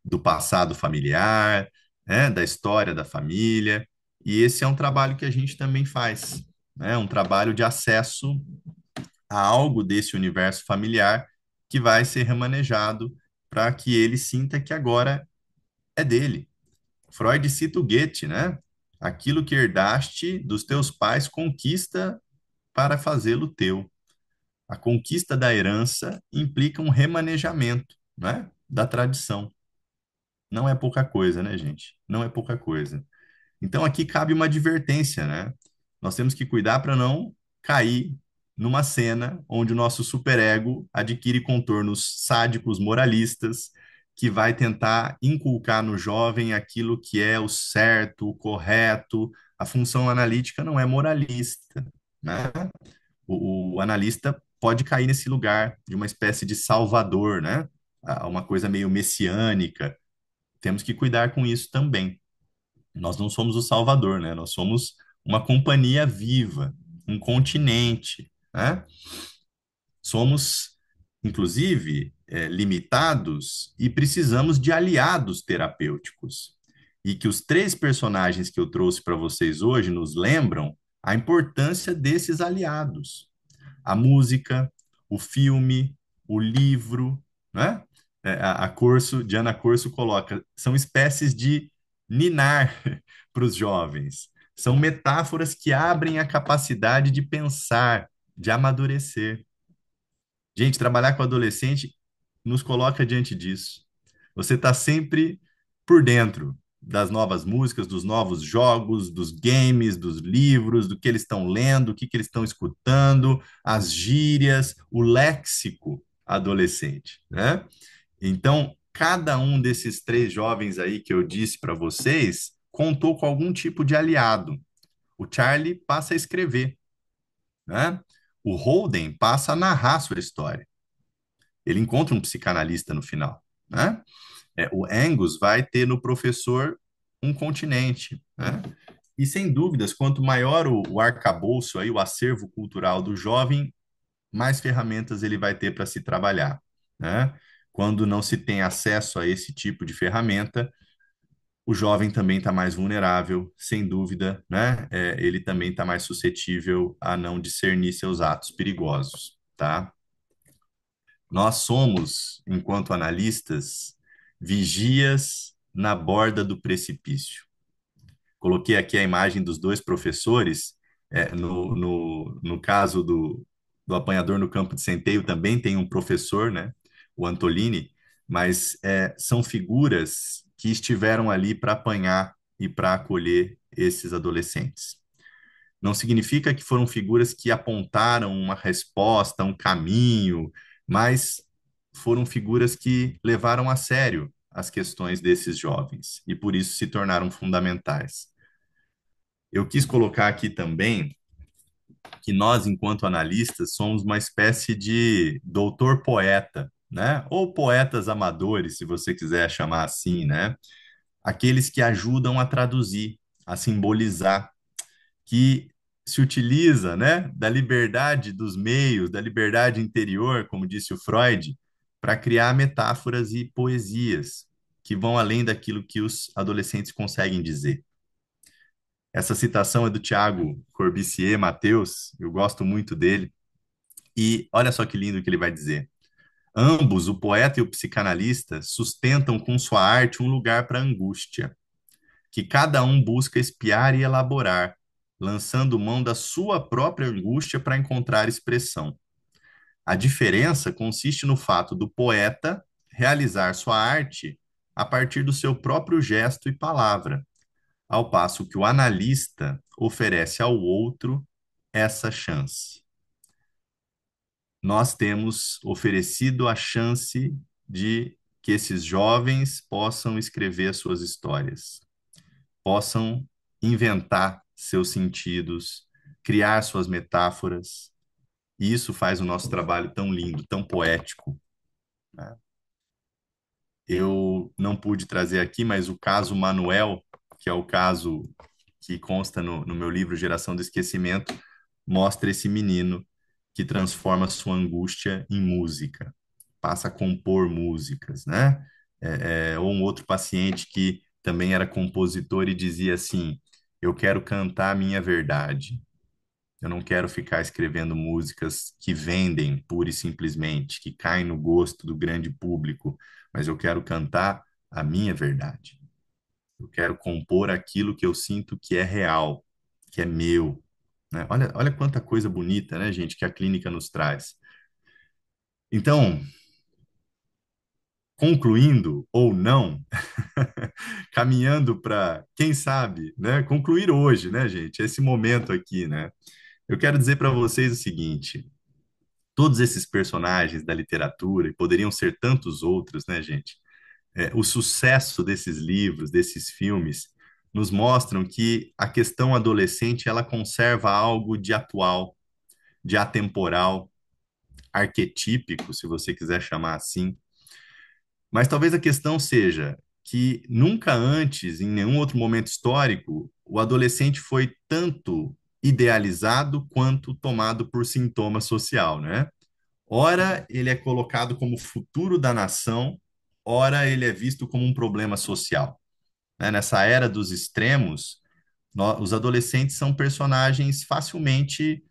do passado familiar, né, da história da família. E esse é um trabalho que a gente também faz, né? Um trabalho de acesso a algo desse universo familiar que vai ser remanejado para que ele sinta que agora é dele. Freud cita o Goethe, né? Aquilo que herdaste dos teus pais, conquista para fazê-lo teu. A conquista da herança implica um remanejamento, né, da tradição. Não é pouca coisa, né, gente? Não é pouca coisa. Então aqui cabe uma advertência, né? Nós temos que cuidar para não cair numa cena onde o nosso superego adquire contornos sádicos, moralistas, que vai tentar inculcar no jovem aquilo que é o certo, o correto. A função analítica não é moralista, né? O analista pode cair nesse lugar de uma espécie de salvador, né? Uma coisa meio messiânica. Temos que cuidar com isso também. Nós não somos o salvador, né? Nós somos uma companhia viva, um continente, né? Somos, inclusive, limitados e precisamos de aliados terapêuticos. E que os três personagens que eu trouxe para vocês hoje nos lembram a importância desses aliados: a música, o filme, o livro, né? A Corso, Diana Corso coloca, são espécies de ninar para os jovens. São metáforas que abrem a capacidade de pensar, de amadurecer. Gente, trabalhar com adolescente nos coloca diante disso. Você está sempre por dentro das novas músicas, dos novos jogos, dos games, dos livros, do que eles estão lendo, o que eles estão escutando, as gírias, o léxico adolescente, né? Então, cada um desses três jovens aí que eu disse para vocês contou com algum tipo de aliado. O Charlie passa a escrever, né? O Holden passa a narrar sua história. Ele encontra um psicanalista no final, né? O Angus vai ter no professor um continente, né? E sem dúvidas, quanto maior o arcabouço aí, o acervo cultural do jovem, mais ferramentas ele vai ter para se trabalhar, né? Quando não se tem acesso a esse tipo de ferramenta, o jovem também está mais vulnerável, sem dúvida, né? Ele também está mais suscetível a não discernir seus atos perigosos, tá? Nós somos, enquanto analistas, vigias na borda do precipício. Coloquei aqui a imagem dos dois professores. No caso do apanhador no campo de centeio, também tem um professor, né? O Antolini, mas são figuras que estiveram ali para apanhar e para acolher esses adolescentes. Não significa que foram figuras que apontaram uma resposta, um caminho, mas foram figuras que levaram a sério as questões desses jovens e por isso se tornaram fundamentais. Eu quis colocar aqui também que nós, enquanto analistas, somos uma espécie de doutor poeta, né? Ou poetas amadores, se você quiser chamar assim, né? Aqueles que ajudam a traduzir, a simbolizar, que se utiliza, né, da liberdade dos meios, da liberdade interior, como disse o Freud, para criar metáforas e poesias que vão além daquilo que os adolescentes conseguem dizer. Essa citação é do Tiago Corbusier Mateus, eu gosto muito dele, e olha só que lindo que ele vai dizer. Ambos, o poeta e o psicanalista, sustentam com sua arte um lugar para a angústia, que cada um busca espiar e elaborar, lançando mão da sua própria angústia para encontrar expressão. A diferença consiste no fato do poeta realizar sua arte a partir do seu próprio gesto e palavra, ao passo que o analista oferece ao outro essa chance. Nós temos oferecido a chance de que esses jovens possam escrever suas histórias, possam inventar seus sentidos, criar suas metáforas. E isso faz o nosso trabalho tão lindo, tão poético, né? Eu não pude trazer aqui, mas o caso Manuel, que é o caso que consta no meu livro Geração do Esquecimento, mostra esse menino que transforma sua angústia em música, passa a compor músicas, né? Ou um outro paciente que também era compositor e dizia assim: eu quero cantar a minha verdade. Eu não quero ficar escrevendo músicas que vendem pura e simplesmente, que caem no gosto do grande público, mas eu quero cantar a minha verdade. Eu quero compor aquilo que eu sinto que é real, que é meu, né? Olha quanta coisa bonita, né, gente, que a clínica nos traz. Então, concluindo ou não, caminhando para, quem sabe, né, concluir hoje, né, gente, esse momento aqui, né? Eu quero dizer para vocês o seguinte: todos esses personagens da literatura, e poderiam ser tantos outros, né, gente? O sucesso desses livros, desses filmes, nos mostram que a questão adolescente ela conserva algo de atual, de atemporal, arquetípico, se você quiser chamar assim. Mas talvez a questão seja que nunca antes, em nenhum outro momento histórico, o adolescente foi tanto idealizado quanto tomado por sintoma social, né? Ora, ele é colocado como futuro da nação, ora, ele é visto como um problema social, né? Nessa era dos extremos, os adolescentes são personagens facilmente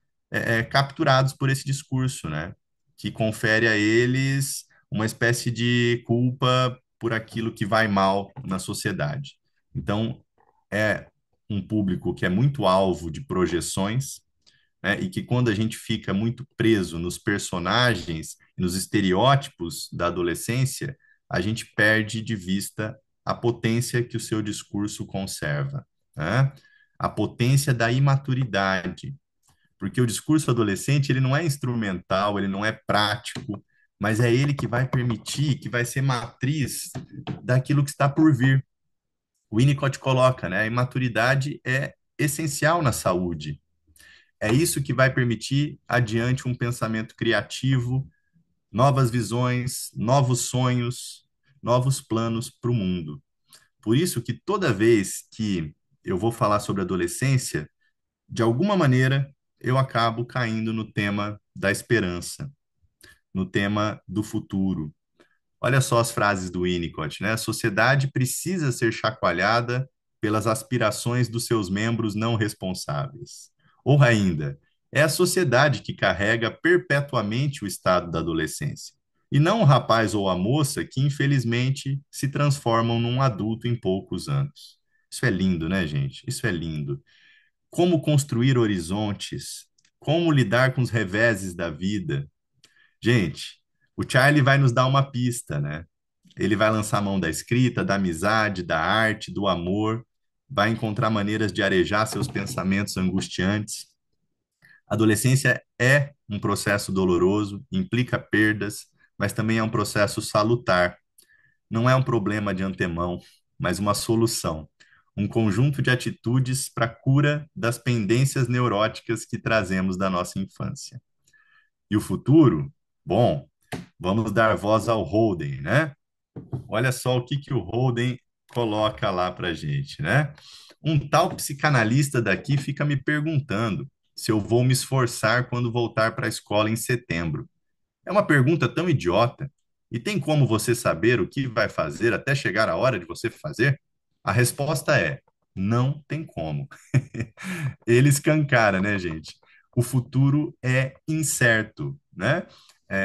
capturados por esse discurso, né? Que confere a eles uma espécie de culpa por aquilo que vai mal na sociedade. Então, é um público que é muito alvo de projeções, né? E que quando a gente fica muito preso nos personagens, nos estereótipos da adolescência, a gente perde de vista a potência que o seu discurso conserva, né? A potência da imaturidade, porque o discurso adolescente ele não é instrumental, ele não é prático, mas é ele que vai permitir, que vai ser matriz daquilo que está por vir. O Winnicott coloca, né? A imaturidade é essencial na saúde. É isso que vai permitir adiante um pensamento criativo, novas visões, novos sonhos, novos planos para o mundo. Por isso que toda vez que eu vou falar sobre adolescência, de alguma maneira eu acabo caindo no tema da esperança, no tema do futuro. Olha só as frases do Winnicott, né? A sociedade precisa ser chacoalhada pelas aspirações dos seus membros não responsáveis. Ou ainda, é a sociedade que carrega perpetuamente o estado da adolescência, e não o rapaz ou a moça que, infelizmente, se transformam num adulto em poucos anos. Isso é lindo, né, gente? Isso é lindo. Como construir horizontes, como lidar com os reveses da vida. Gente, o Charlie vai nos dar uma pista, né? Ele vai lançar a mão da escrita, da amizade, da arte, do amor. vai encontrar maneiras de arejar seus pensamentos angustiantes. A adolescência é um processo doloroso, implica perdas, mas também é um processo salutar. Não é um problema de antemão, mas uma solução. Um conjunto de atitudes para a cura das pendências neuróticas que trazemos da nossa infância. E o futuro? Bom, vamos dar voz ao Holden, né? Olha só o que o Holden coloca lá para gente, né? Um tal psicanalista daqui fica me perguntando se eu vou me esforçar quando voltar para a escola em setembro. É uma pergunta tão idiota. E tem como você saber o que vai fazer até chegar a hora de você fazer? A resposta é: não tem como. Ele escancara, né, gente? O futuro é incerto, né?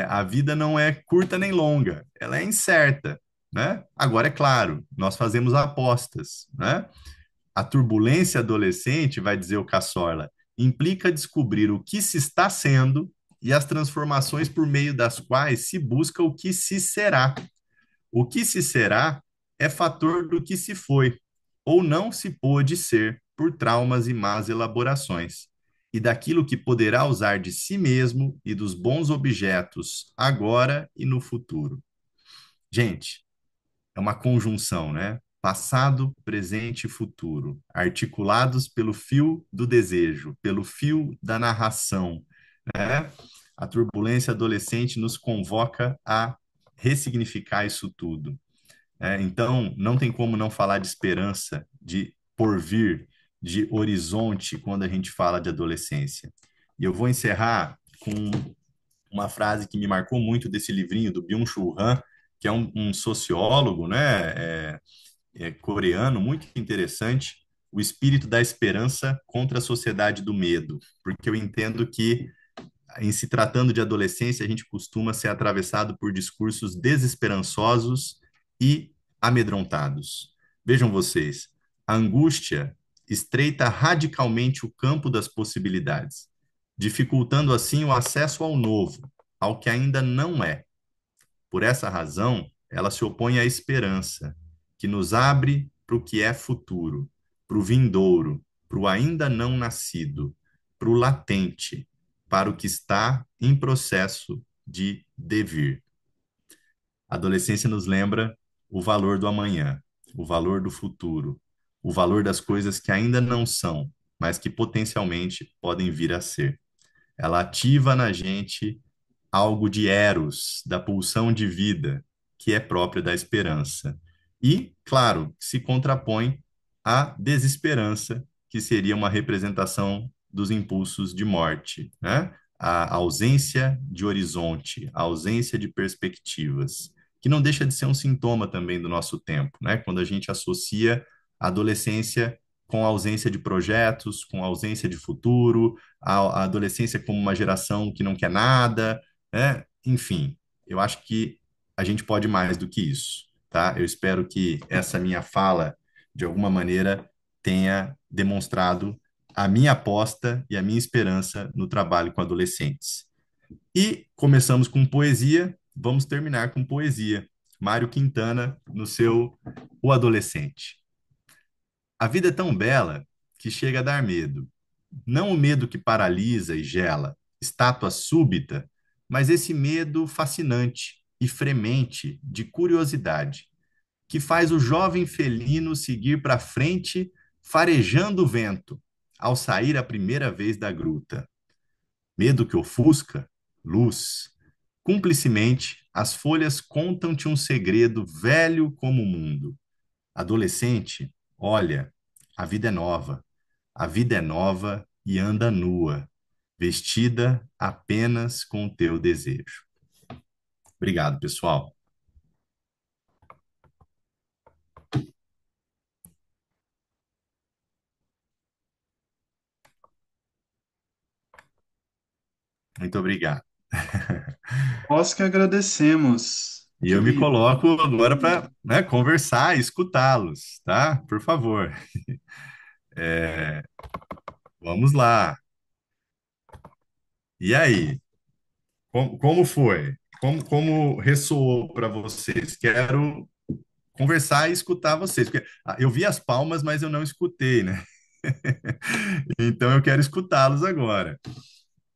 A vida não é curta nem longa, ela é incerta, né? Agora, é claro, nós fazemos apostas, né? A turbulência adolescente, vai dizer o Cassorla, implica descobrir o que se está sendo e as transformações por meio das quais se busca o que se será. O que se será é fator do que se foi, ou não se pôde ser, por traumas e más elaborações, e daquilo que poderá usar de si mesmo e dos bons objetos agora e no futuro. Gente, é uma conjunção, né? Passado, presente e futuro, articulados pelo fio do desejo, pelo fio da narração, né? A turbulência adolescente nos convoca a ressignificar isso tudo. Então, não tem como não falar de esperança, de porvir, de horizonte quando a gente fala de adolescência. E eu vou encerrar com uma frase que me marcou muito desse livrinho do Byung-Chul Han, que é um sociólogo, né, coreano, muito interessante, O Espírito da Esperança contra a Sociedade do Medo, porque eu entendo que em se tratando de adolescência, a gente costuma ser atravessado por discursos desesperançosos e amedrontados. Vejam vocês, a angústia estreita radicalmente o campo das possibilidades, dificultando assim o acesso ao novo, ao que ainda não é. Por essa razão, ela se opõe à esperança, que nos abre para o que é futuro, para o vindouro, para o ainda não nascido, para o latente, para o que está em processo de devir. A adolescência nos lembra o valor do amanhã, o valor do futuro, o valor das coisas que ainda não são, mas que potencialmente podem vir a ser. Ela ativa na gente algo de eros, da pulsão de vida, que é própria da esperança. E, claro, se contrapõe à desesperança, que seria uma representação dos impulsos de morte, né? A ausência de horizonte, a ausência de perspectivas, que não deixa de ser um sintoma também do nosso tempo, né? Quando a gente associa a adolescência com a ausência de projetos, com a ausência de futuro, a adolescência como uma geração que não quer nada, né? Enfim, eu acho que a gente pode mais do que isso, tá? Eu espero que essa minha fala, de alguma maneira, tenha demonstrado a minha aposta e a minha esperança no trabalho com adolescentes. E começamos com poesia, vamos terminar com poesia. Mário Quintana, no seu O Adolescente. A vida é tão bela que chega a dar medo. Não o medo que paralisa e gela, estátua súbita, mas esse medo fascinante e fremente de curiosidade, que faz o jovem felino seguir para frente, farejando o vento, ao sair a primeira vez da gruta. Medo que ofusca? Luz. Cumplicemente, as folhas contam-te um segredo velho como o mundo. Adolescente, olha, a vida é nova. A vida é nova e anda nua, vestida apenas com o teu desejo. Obrigado, pessoal. Muito obrigado. Nós que agradecemos. E eu me Que coloco agora para, né, conversar e escutá-los, tá? Por favor. Vamos lá. E aí? Como foi? Como ressoou para vocês? Quero. conversar e escutar vocês, porque eu vi as palmas, mas eu não escutei, né? Então eu quero escutá-los agora.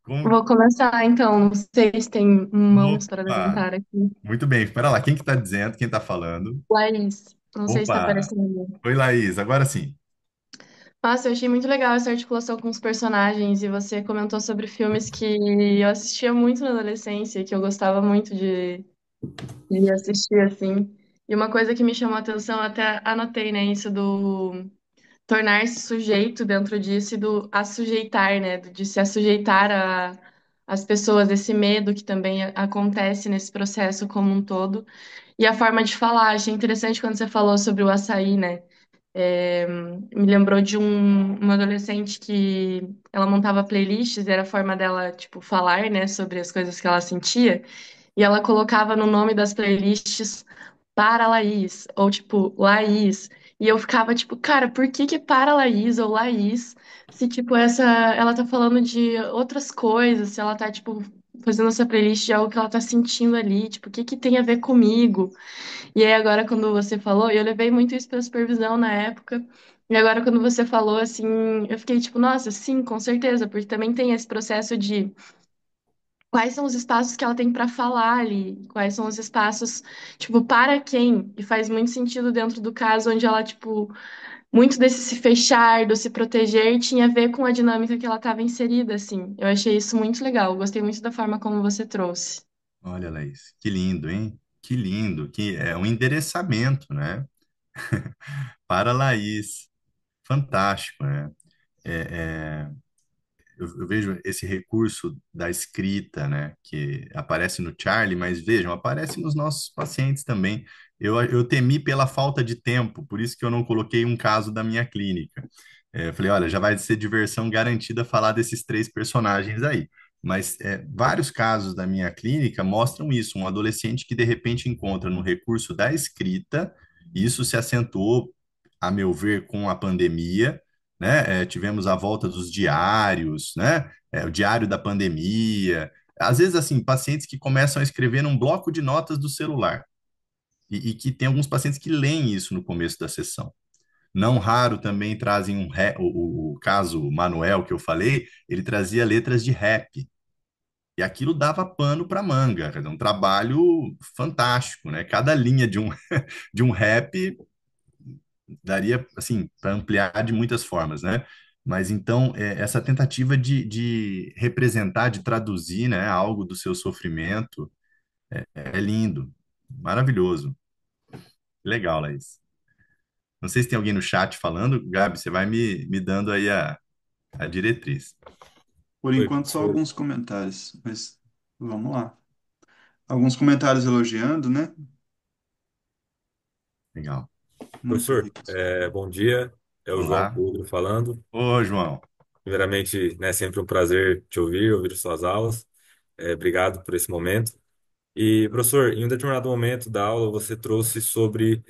Com... Vou começar então. Não sei se tem mãos para Opa, levantar aqui. muito bem. Espera lá, quem que está dizendo? Quem está falando? Laís, não sei se está Opa, aparecendo. oi Laís, agora sim. Nossa, eu achei muito legal essa articulação com os personagens e você comentou sobre filmes que eu assistia muito na adolescência, que eu gostava muito de assistir assim. E uma coisa que me chamou a atenção, até anotei, né, isso do tornar-se sujeito dentro disso e do assujeitar, né, de se assujeitar às pessoas, esse medo que também acontece nesse processo como um todo. E a forma de falar, achei interessante quando você falou sobre o açaí, né? Me lembrou de uma adolescente que ela montava playlists, era a forma dela, tipo, falar, né, sobre as coisas que ela sentia, e ela colocava no nome das playlists para Laís, ou tipo, Laís. E eu ficava tipo, cara, por que que para Laís ou Laís? Se tipo, ela tá falando de outras coisas, se ela tá, tipo, fazendo essa playlist de algo que ela tá sentindo ali, tipo, o que que tem a ver comigo? E aí agora quando você falou, eu levei muito isso pra supervisão na época. E agora quando você falou assim, eu fiquei tipo, nossa, sim, com certeza, porque também tem esse processo de quais são os espaços que ela tem para falar ali, quais são os espaços, tipo, para quem? E faz muito sentido dentro do caso onde ela, tipo, muito desse se fechar, do se proteger, tinha a ver com a dinâmica que ela estava inserida, assim. Eu achei isso muito legal, gostei muito da forma como você trouxe. Olha, Laís, que lindo, hein? Que lindo, que é um endereçamento, né? Para Laís. Fantástico, né? É, eu vejo esse recurso da escrita, né, que aparece no Charlie, mas vejam, aparece nos nossos pacientes também. Eu temi pela falta de tempo, por isso que eu não coloquei um caso da minha clínica. Eu falei, olha, já vai ser diversão garantida falar desses três personagens aí. Mas vários casos da minha clínica mostram isso, um adolescente que de repente encontra no recurso da escrita, e isso se acentuou, a meu ver, com a pandemia, né? Tivemos a volta dos diários, né? O diário da pandemia. Às vezes, assim, pacientes que começam a escrever num bloco de notas do celular e que tem alguns pacientes que leem isso no começo da sessão. Não raro também trazem o caso Manuel que eu falei, ele trazia letras de rap. E aquilo dava pano para manga, quer dizer, um trabalho fantástico, né? Cada linha de um rap daria, assim, para ampliar de muitas formas, né? Mas então, essa tentativa de representar, de traduzir, né, algo do seu sofrimento é lindo, maravilhoso. Legal, Laís. Não sei se tem alguém no chat falando, Gabi, você vai me dando aí a diretriz. Por Oi, enquanto, só professor. alguns comentários, mas vamos lá. Alguns comentários elogiando, né? Legal. Muito Professor, ricos. bom dia. É o João Olá. Pedro falando. Ô, João. Primeiramente, né, sempre um prazer te ouvir, ouvir suas aulas. Obrigado por esse momento. E, professor, em um determinado momento da aula, você trouxe sobre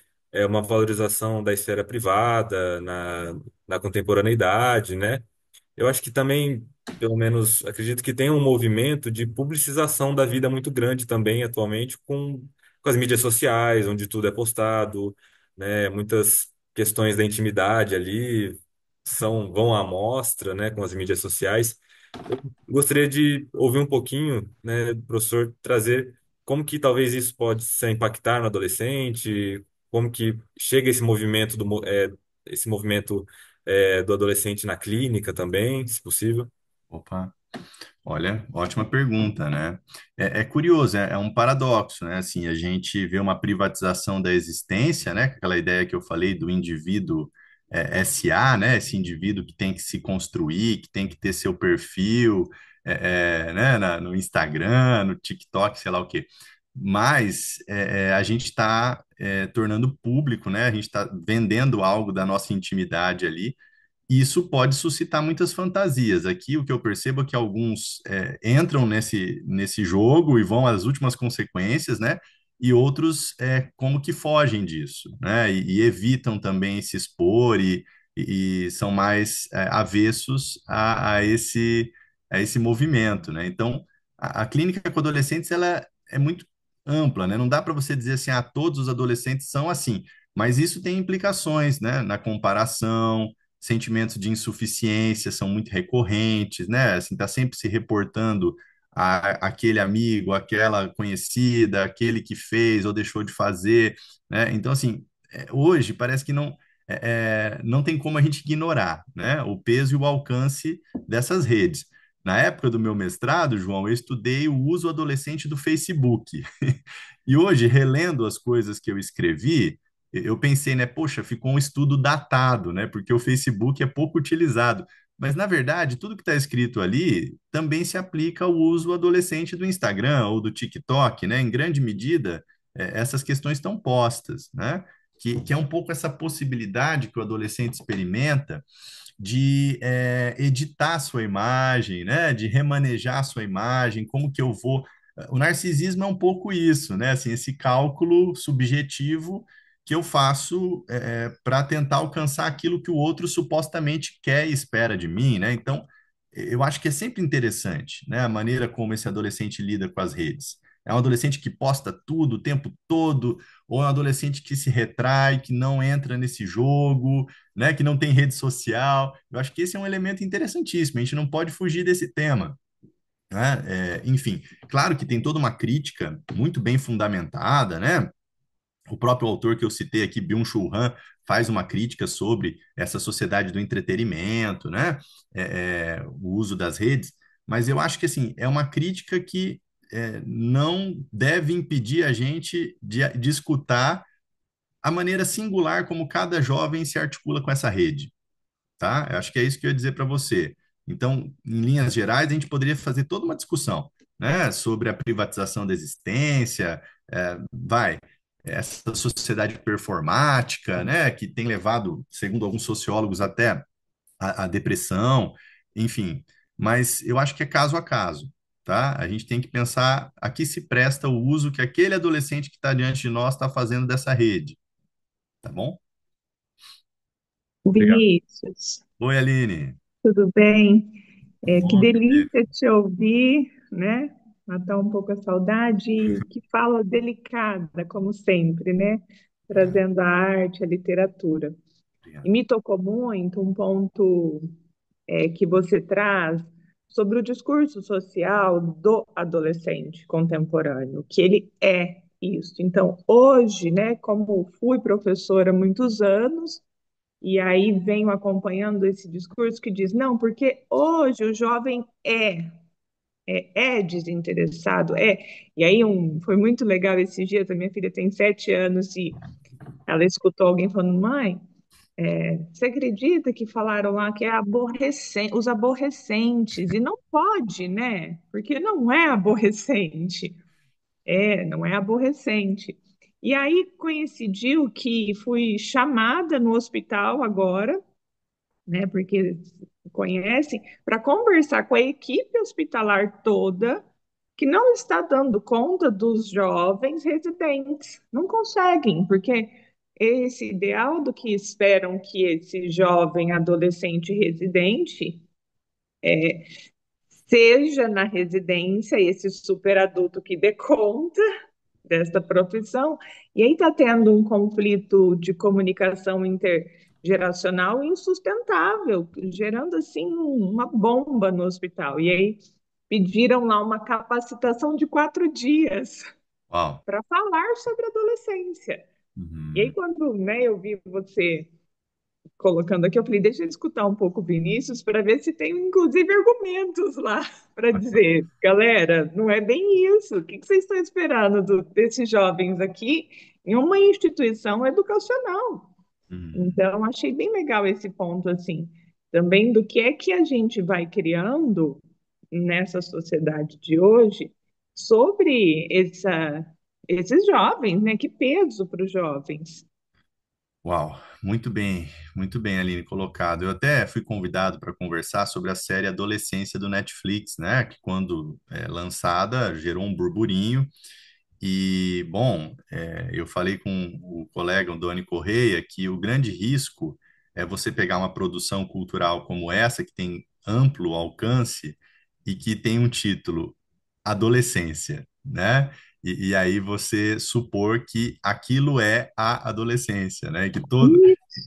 uma valorização da esfera privada na contemporaneidade, né? Eu acho que também, pelo menos, acredito que tem um movimento de publicização da vida muito grande também atualmente com as mídias sociais, onde tudo é postado, né? Muitas questões da intimidade ali vão à mostra, né, com as mídias sociais. Eu gostaria de ouvir um pouquinho, né, do professor trazer como que talvez isso pode se impactar no adolescente, como que chega esse movimento esse movimento do adolescente na clínica também, se possível. Opa. Olha, ótima pergunta, né? É curioso, é um paradoxo, né? Assim, a gente vê uma privatização da existência, né? Aquela ideia que eu falei do indivíduo SA, né? Esse indivíduo que tem que se construir, que tem que ter seu perfil, né? No Instagram, no TikTok, sei lá o quê. Mas a gente está tornando público, né? A gente está vendendo algo da nossa intimidade ali, isso pode suscitar muitas fantasias. Aqui, o que eu percebo é que alguns entram nesse jogo e vão às últimas consequências, né? E outros como que fogem disso, né? E evitam também se expor e são mais avessos a esse movimento, né? Então, a clínica com adolescentes, ela é muito ampla, né? Não dá para você dizer assim, ah, todos os adolescentes são assim, mas isso tem implicações, né? Na comparação, sentimentos de insuficiência são muito recorrentes, né? Assim, tá sempre se reportando aquele amigo, aquela conhecida, aquele que fez ou deixou de fazer, né? Então, assim, hoje parece que não tem como a gente ignorar, né? O peso e o alcance dessas redes. Na época do meu mestrado, João, eu estudei o uso adolescente do Facebook. E hoje, relendo as coisas que eu escrevi, eu pensei, né, poxa, ficou um estudo datado, né, porque o Facebook é pouco utilizado. Mas, na verdade, tudo que está escrito ali também se aplica ao uso adolescente do Instagram ou do TikTok, né? Em grande medida, essas questões estão postas, né? Que é um pouco essa possibilidade que o adolescente experimenta de editar a sua imagem, né? De remanejar a sua imagem, como que eu vou. O narcisismo é um pouco isso, né? Assim, esse cálculo subjetivo que eu faço para tentar alcançar aquilo que o outro supostamente quer e espera de mim, né? Então, eu acho que é sempre interessante, né? A maneira como esse adolescente lida com as redes. É um adolescente que posta tudo o tempo todo, ou é um adolescente que se retrai, que não entra nesse jogo, né? Que não tem rede social. Eu acho que esse é um elemento interessantíssimo. A gente não pode fugir desse tema, né? Enfim, claro que tem toda uma crítica muito bem fundamentada, né? O próprio autor que eu citei aqui, Byung-Chul Han, faz uma crítica sobre essa sociedade do entretenimento, né? O uso das redes, mas eu acho que assim é uma crítica que não deve impedir a gente de escutar a maneira singular como cada jovem se articula com essa rede, tá? Eu acho que é isso que eu ia dizer para você. Então, em linhas gerais, a gente poderia fazer toda uma discussão, né, sobre a privatização da existência, essa sociedade performática, né, que tem levado, segundo alguns sociólogos, até a depressão, enfim. Mas eu acho que é caso a caso, tá? A gente tem que pensar a que se presta o uso que aquele adolescente que está diante de nós está fazendo dessa rede, tá bom? Obrigado. Vinícius, Oi, Aline. tudo bem? Que Bom te ver. delícia te ouvir, né? Matar um pouco a saudade, e que fala delicada, como sempre, né? Trazendo a arte, a literatura. E Obrigado. me tocou muito um ponto que você traz sobre o discurso social do adolescente contemporâneo, que ele é isso. Então, hoje, né, como fui professora há muitos anos, e aí venho acompanhando esse discurso que diz, não, porque hoje o jovem é desinteressado, é. E aí foi muito legal esses dias, a minha filha tem 7 anos e ela escutou alguém falando, mãe, você acredita que falaram lá que é os aborrecentes? E não pode, né? Porque não é aborrecente. Não é aborrecente. E aí coincidiu que fui chamada no hospital agora, né, porque conhecem, para conversar com a equipe hospitalar toda, que não está dando conta dos jovens residentes. Não conseguem, porque esse ideal do que esperam que esse jovem adolescente residente seja na residência esse superadulto que dê conta desta profissão, e aí está tendo um conflito de comunicação intergeracional insustentável, gerando assim uma bomba no hospital. E aí pediram lá uma capacitação de 4 dias Uau. para falar sobre adolescência. E aí Uhum. quando, né, eu vi você colocando aqui, eu falei, deixa eu escutar um pouco o Vinícius para ver se tem, inclusive, argumentos lá para dizer, galera, não é bem isso. O que vocês estão esperando desses jovens aqui em uma instituição educacional? Uhum. Então, achei bem legal esse ponto, assim, também do que é que a gente vai criando nessa sociedade de hoje sobre esses jovens, né? Que peso para os jovens. Uau, muito bem, Aline, colocado. Eu até fui convidado para conversar sobre a série Adolescência do Netflix, né? Que quando lançada gerou um burburinho. E, bom, eu falei com o colega, o Doni Correia, que o grande risco é você pegar uma produção cultural como essa, que tem amplo alcance e que tem um título Adolescência, né? E aí você supor que aquilo é a adolescência, né? Que todo.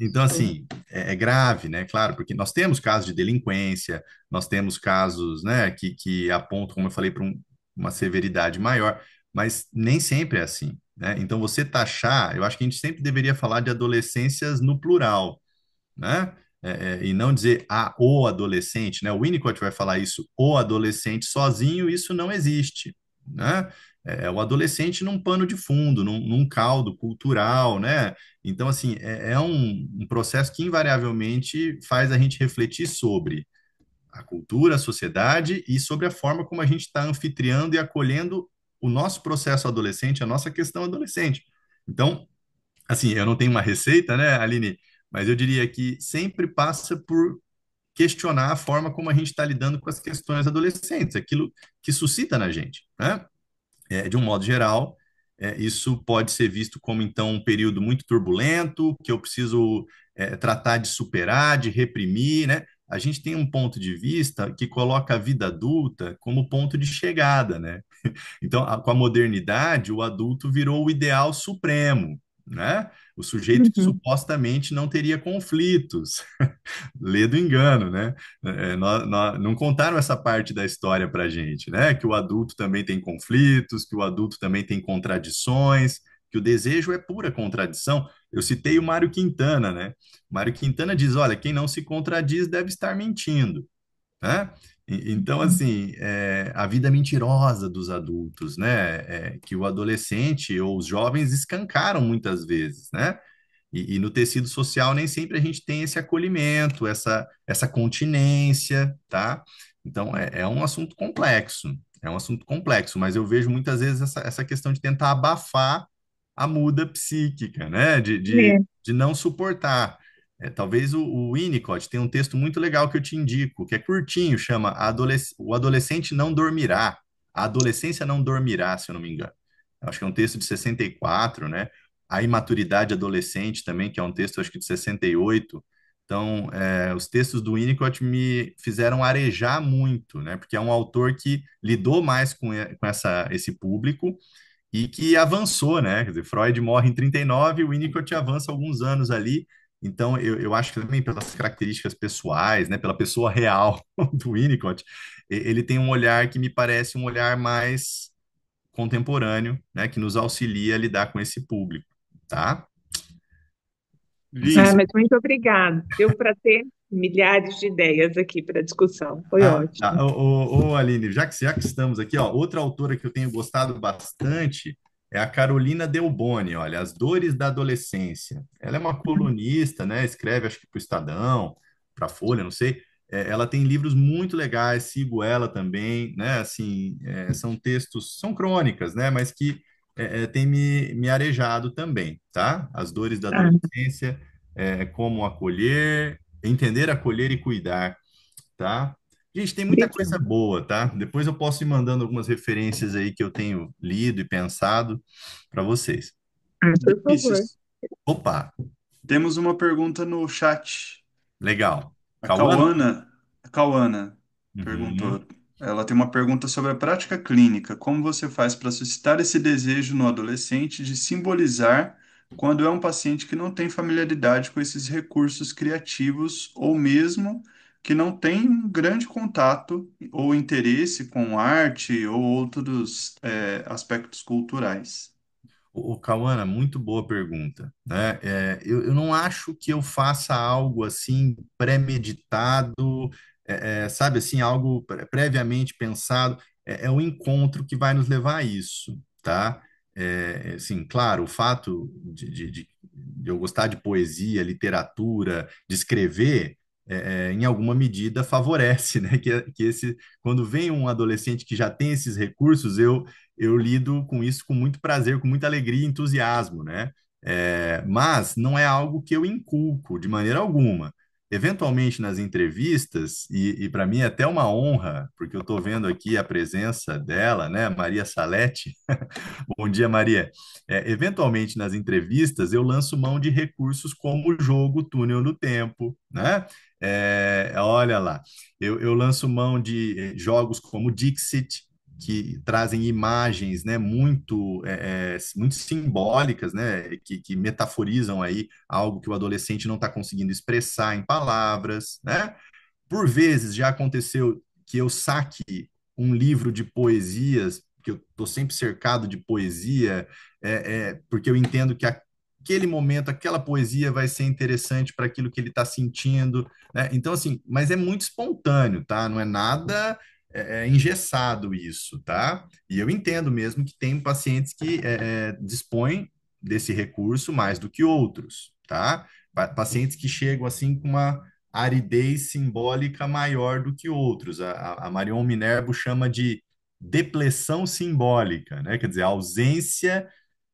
Então, Isso. assim, é grave, né? Claro, porque nós temos casos de delinquência, nós temos casos, né, que apontam, como eu falei, para uma severidade maior, mas nem sempre é assim, né? Então, você taxar, eu acho que a gente sempre deveria falar de adolescências no plural, né? E não dizer o adolescente, né? O Winnicott vai falar isso, o adolescente sozinho, isso não existe, né? O adolescente num pano de fundo, num caldo cultural, né? Então, assim, é um processo que invariavelmente faz a gente refletir sobre a cultura, a sociedade e sobre a forma como a gente está anfitriando e acolhendo o nosso processo adolescente, a nossa questão adolescente. Então, assim, eu não tenho uma receita, né, Aline? Mas eu diria que sempre passa por questionar a forma como a gente está lidando com as questões adolescentes, aquilo que suscita na gente, né? De um modo geral, isso pode ser visto como, então, um período muito turbulento, que eu preciso tratar de superar, de reprimir, né? A gente tem um ponto de vista que coloca a vida adulta como ponto de chegada, né? Então, com a modernidade, o adulto virou o ideal supremo, né? O sujeito que Uhum. supostamente não teria conflitos. Lê do engano, né? Não contaram essa parte da história para gente, né? Que o adulto também tem conflitos, que o adulto também tem contradições, que o desejo é pura contradição. Eu citei o Mário Quintana, né? Mário Quintana diz: olha, quem não se contradiz deve estar mentindo, né? Então, assim, a vida mentirosa dos adultos, né? Que o adolescente ou os jovens escancaram muitas vezes, né? E no tecido social nem sempre a gente tem esse acolhimento, essa continência, tá? Então, é um assunto complexo, é um assunto complexo, mas eu vejo muitas vezes essa questão de tentar abafar a muda psíquica, né? É. De não suportar. Talvez o Winnicott tem um texto muito legal que eu te indico, que é curtinho, chama O Adolescente Não Dormirá. A Adolescência Não Dormirá, se eu não me engano. Eu acho que é um texto de 64, né? A Imaturidade Adolescente também, que é um texto, acho que de 68. Então, os textos do Winnicott me fizeram arejar muito, né? Porque é um autor que lidou mais com esse público e que avançou, né? Quer dizer, Freud morre em 39, o Winnicott avança alguns anos ali. Então, eu acho que também pelas características pessoais, né? Pela pessoa real do Winnicott, ele tem um olhar que me parece um olhar mais contemporâneo, né? Que nos auxilia a lidar com esse público, tá? Não sei Ah, se. mas muito obrigada. Deu para ter milhares de ideias aqui para discussão. Foi Tá. ótimo. Aline, já que estamos aqui, ó, outra autora que eu tenho gostado bastante é a Carolina Delboni, olha, As Dores da Adolescência. Ela é uma colunista, né? Escreve, acho que para o Estadão, para a Folha, não sei. Ela tem livros muito legais, sigo ela também, né? Assim, são textos, são crônicas, né? Mas que tem me arejado também, tá? As Dores da Ah, Adolescência, como acolher, entender, acolher e cuidar, tá? Gente, tem muita coisa obrigada. boa, tá? Depois eu posso ir mandando algumas referências aí que eu tenho lido e pensado para vocês. Ah, por favor. Vinícius, Opa, temos uma pergunta no chat. legal. A Cauã? Cauana Uhum. perguntou. Ela tem uma pergunta sobre a prática clínica. Como você faz para suscitar esse desejo no adolescente de simbolizar quando é um paciente que não tem familiaridade com esses recursos criativos ou mesmo que não tem um grande contato ou interesse com arte ou outros aspectos culturais? Cauana, muito boa pergunta, né? Eu não acho que eu faça algo assim premeditado, sabe assim, algo previamente pensado. É o encontro que vai nos levar a isso, tá? Assim, claro, o fato de eu gostar de poesia, literatura, de escrever, em alguma medida favorece, né? Quando vem um adolescente que já tem esses recursos, eu lido com isso com muito prazer, com muita alegria e entusiasmo, né? Mas não é algo que eu inculco de maneira alguma. Eventualmente nas entrevistas, e para mim é até uma honra, porque eu estou vendo aqui a presença dela, né, Maria Salete. Bom dia, Maria. Eventualmente nas entrevistas eu lanço mão de recursos como o jogo Túnel do Tempo, né? Olha lá, eu lanço mão de jogos como Dixit, que trazem imagens, né, muito simbólicas, né, que metaforizam aí algo que o adolescente não está conseguindo expressar em palavras, né? Por vezes já aconteceu que eu saque um livro de poesias, que eu estou sempre cercado de poesia, porque eu entendo que aquele momento, aquela poesia vai ser interessante para aquilo que ele está sentindo, né? Então, assim, mas é muito espontâneo, tá? Não é nada engessado isso, tá? E eu entendo mesmo que tem pacientes que dispõem desse recurso mais do que outros, tá? Pacientes que chegam assim com uma aridez simbólica maior do que outros. A Marion Minervo chama de depressão simbólica, né? Quer dizer, a ausência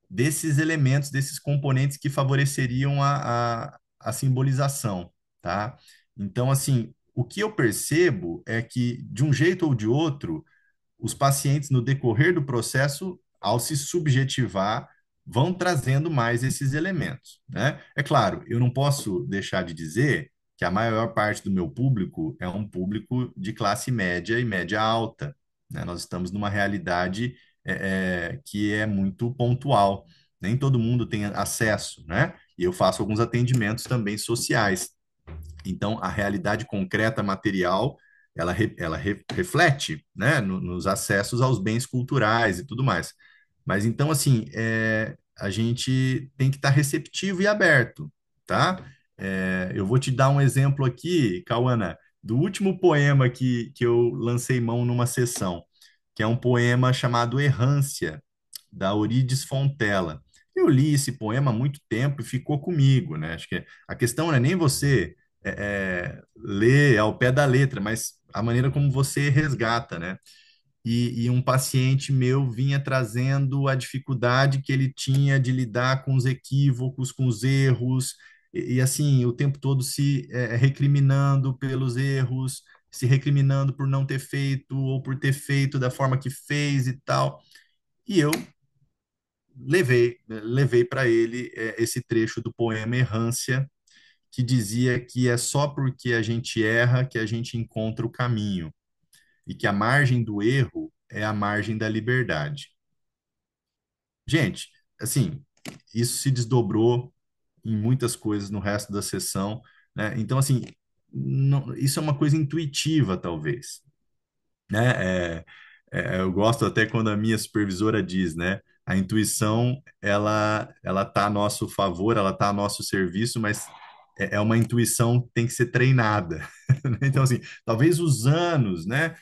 desses elementos, desses componentes que favoreceriam a simbolização, tá? Então, assim, o que eu percebo é que, de um jeito ou de outro, os pacientes, no decorrer do processo, ao se subjetivar, vão trazendo mais esses elementos, né? É claro, eu não posso deixar de dizer que a maior parte do meu público é um público de classe média e média alta, né? Nós estamos numa realidade que é muito pontual. Nem todo mundo tem acesso, né? E eu faço alguns atendimentos também sociais. Então, a realidade concreta material, ela reflete, né, nos acessos aos bens culturais e tudo mais. Mas, então, assim, a gente tem que estar receptivo e aberto, tá? Eu vou te dar um exemplo aqui, Cauana, do último poema que eu lancei mão numa sessão, que é um poema chamado Errância, da Eurídice Fontela. Eu li esse poema há muito tempo e ficou comigo, né? Acho que a questão não é nem você ler ao pé da letra, mas a maneira como você resgata, né? E um paciente meu vinha trazendo a dificuldade que ele tinha de lidar com os equívocos, com os erros, assim, o tempo todo se recriminando pelos erros, se recriminando por não ter feito ou por ter feito da forma que fez e tal. E eu levei para ele esse trecho do poema Errância, que dizia que é só porque a gente erra que a gente encontra o caminho, e que a margem do erro é a margem da liberdade. Gente, assim, isso se desdobrou em muitas coisas no resto da sessão, né? Então, assim, isso é uma coisa intuitiva, talvez, né? Eu gosto até quando a minha supervisora diz, né? A intuição, ela tá a nosso favor, ela tá a nosso serviço, mas é uma intuição que tem que ser treinada. Então, assim, talvez os anos, né,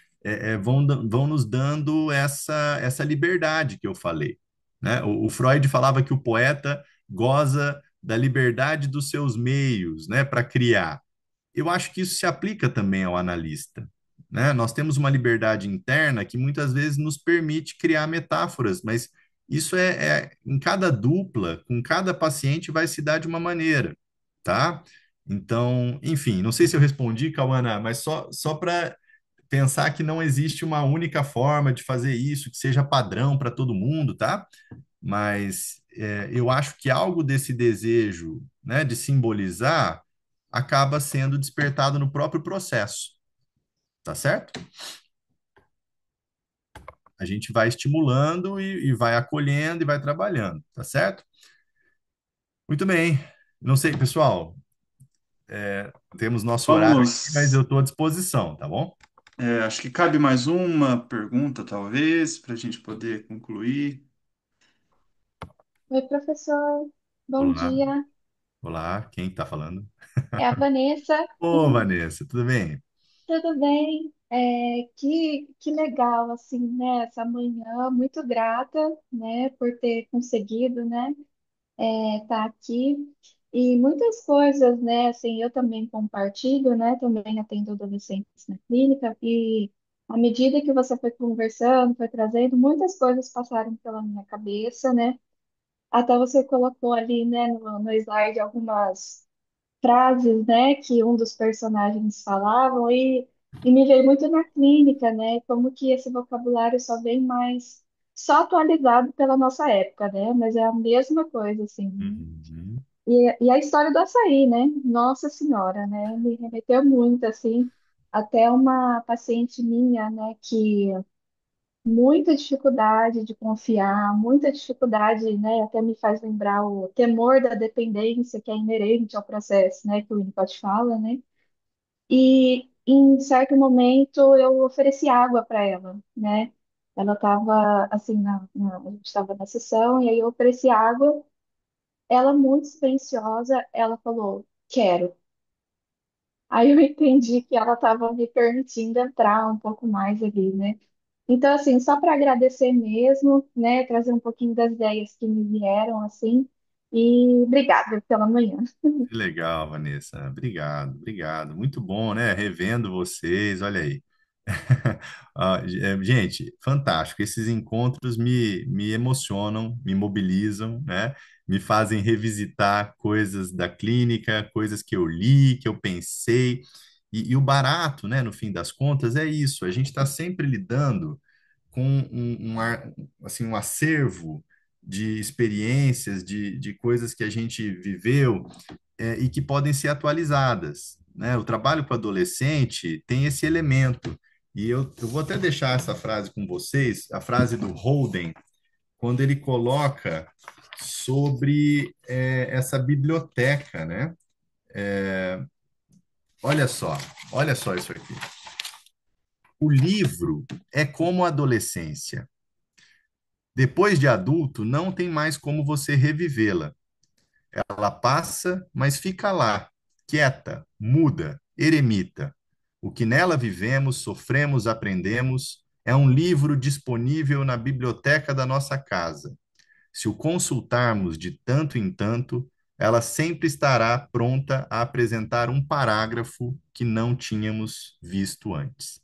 vão nos dando essa liberdade que eu falei, né? O Freud falava que o poeta goza da liberdade dos seus meios, né, para criar. Eu acho que isso se aplica também ao analista, né? Nós temos uma liberdade interna que muitas vezes nos permite criar metáforas, mas isso em cada dupla, com cada paciente, vai se dar de uma maneira, tá? Então, enfim, não sei se eu respondi, Cauana, mas só para pensar que não existe uma única forma de fazer isso, que seja padrão para todo mundo, tá? Mas eu acho que algo desse desejo, né, de simbolizar acaba sendo despertado no próprio processo, tá certo? A gente vai estimulando e vai acolhendo e vai trabalhando, tá certo? Muito bem. Não sei, pessoal, temos nosso horário aqui, mas eu Vamos, estou à disposição, tá bom? acho que cabe mais uma pergunta, talvez, para a gente poder concluir. Oi, professor. Bom Olá, dia. olá, quem está falando? É a Vanessa. Ô, Vanessa, tudo bem? Tudo bem? Que legal, assim, né? Essa manhã, muito grata, né, por ter conseguido, né, estar aqui. E muitas coisas, né, assim, eu também compartilho, né, também atendo adolescentes na clínica. E à medida que você foi conversando, foi trazendo, muitas coisas passaram pela minha cabeça, né? Até você colocou ali, né, no slide algumas frases, né, que um dos personagens falavam e me veio muito na clínica, né, como que esse vocabulário só vem mais, só atualizado pela nossa época, né, mas é a mesma coisa, assim. Uhum, E a história do açaí, né, Nossa Senhora, né, me remeteu muito, assim, até uma paciente minha, né, que muita dificuldade de confiar, muita dificuldade, né? Até me faz lembrar o temor da dependência que é inerente ao processo, né? Que o Winnicott fala, né? E em certo momento eu ofereci água para ela, né? Ela estava assim, a gente estava na sessão e aí eu ofereci água. Ela muito silenciosa, ela falou, quero. Aí eu entendi que ela estava me permitindo entrar um pouco mais ali, né? Então, assim, só para agradecer mesmo, né? Trazer um pouquinho das ideias que me vieram, assim. E obrigada pela manhã. Que legal, Vanessa. Obrigado, obrigado. Muito bom, né? Revendo vocês, olha aí. Gente, fantástico. Esses encontros me emocionam, me mobilizam, né? Me fazem revisitar coisas da clínica, coisas que eu li, que eu pensei. E o barato, né, no fim das contas, é isso. A gente está sempre lidando com assim, um acervo de experiências, de coisas que a gente viveu e que podem ser atualizadas, né? O trabalho para adolescente tem esse elemento. E eu vou até deixar essa frase com vocês, a frase do Holden, quando ele coloca sobre essa biblioteca, né? Olha só, olha só isso aqui. O livro é como a adolescência. Depois de adulto, não tem mais como você revivê-la. Ela passa, mas fica lá, quieta, muda, eremita. O que nela vivemos, sofremos, aprendemos é um livro disponível na biblioteca da nossa casa. Se o consultarmos de tanto em tanto, ela sempre estará pronta a apresentar um parágrafo que não tínhamos visto antes.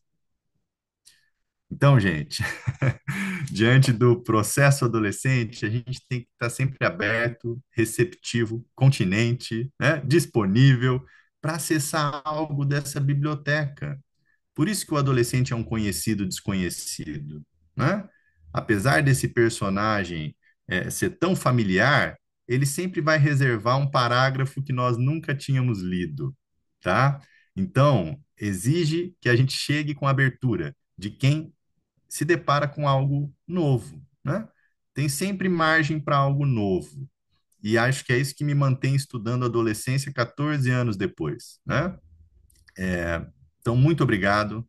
Então, gente, diante do processo adolescente, a gente tem que estar sempre aberto, receptivo, continente, né, disponível para acessar algo dessa biblioteca. Por isso que o adolescente é um conhecido desconhecido, né? Apesar desse personagem ser tão familiar, ele sempre vai reservar um parágrafo que nós nunca tínhamos lido, tá? Então, exige que a gente chegue com abertura de quem se depara com algo novo, né? Tem sempre margem para algo novo. E acho que é isso que me mantém estudando adolescência 14 anos depois, né? Então, muito obrigado.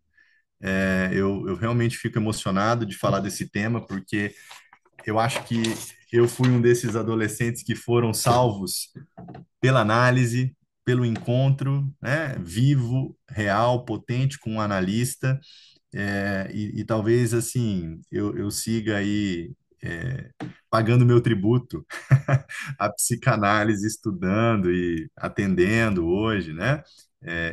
Eu realmente fico emocionado de falar desse tema, porque eu acho que eu fui um desses adolescentes que foram salvos pela análise, pelo encontro, né, vivo, real, potente com um analista, e talvez assim eu siga aí pagando meu tributo à psicanálise, estudando e atendendo hoje, né?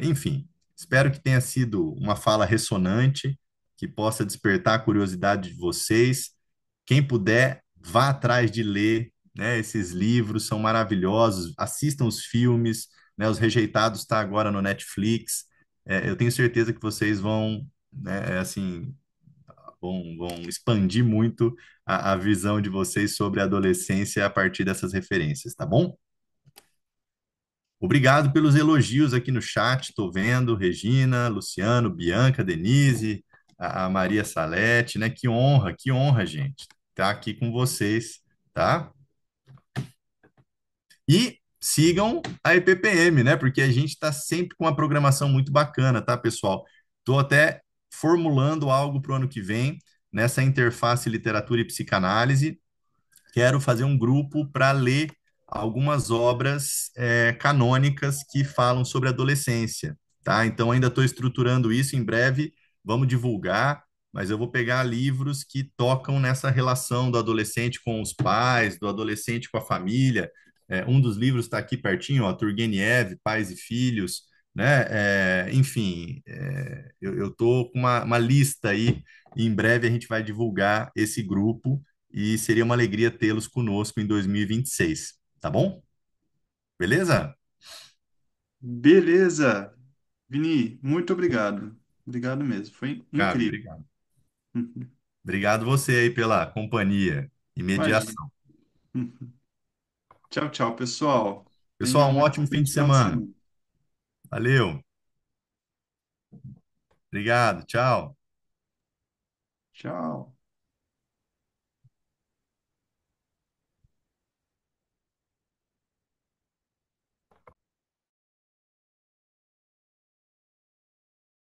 Enfim, espero que tenha sido uma fala ressonante, que possa despertar a curiosidade de vocês. Quem puder, vá atrás de ler, né? Esses livros são maravilhosos. Assistam os filmes, né? Os Rejeitados está agora no Netflix. Eu tenho certeza que vocês vão, né, assim, vão expandir muito a visão de vocês sobre a adolescência a partir dessas referências, tá bom? Obrigado pelos elogios aqui no chat, estou vendo, Regina, Luciano, Bianca, Denise, a Maria Salete, né? Que honra, gente, estar aqui com vocês, tá? E sigam a EPPM, né? Porque a gente está sempre com uma programação muito bacana, tá, pessoal? Estou até formulando algo para o ano que vem, nessa interface literatura e psicanálise. Quero fazer um grupo para ler algumas obras canônicas que falam sobre adolescência, tá? Então ainda estou estruturando isso, em breve vamos divulgar, mas eu vou pegar livros que tocam nessa relação do adolescente com os pais, do adolescente com a família. Um dos livros está aqui pertinho, ó, Turgenev, Pais e Filhos, né? Enfim, eu estou com uma lista aí, e em breve a gente vai divulgar esse grupo e seria uma alegria tê-los conosco em 2026, tá bom? Beleza? Beleza. Vini, muito obrigado. Obrigado mesmo. Foi Cara, incrível. obrigado. Obrigado você aí pela companhia e Imagina. mediação. Tchau, tchau, pessoal. Pessoal, Tenham um um ótimo fim de excelente final de semana. semana. Valeu. Obrigado. Tchau. Tchau.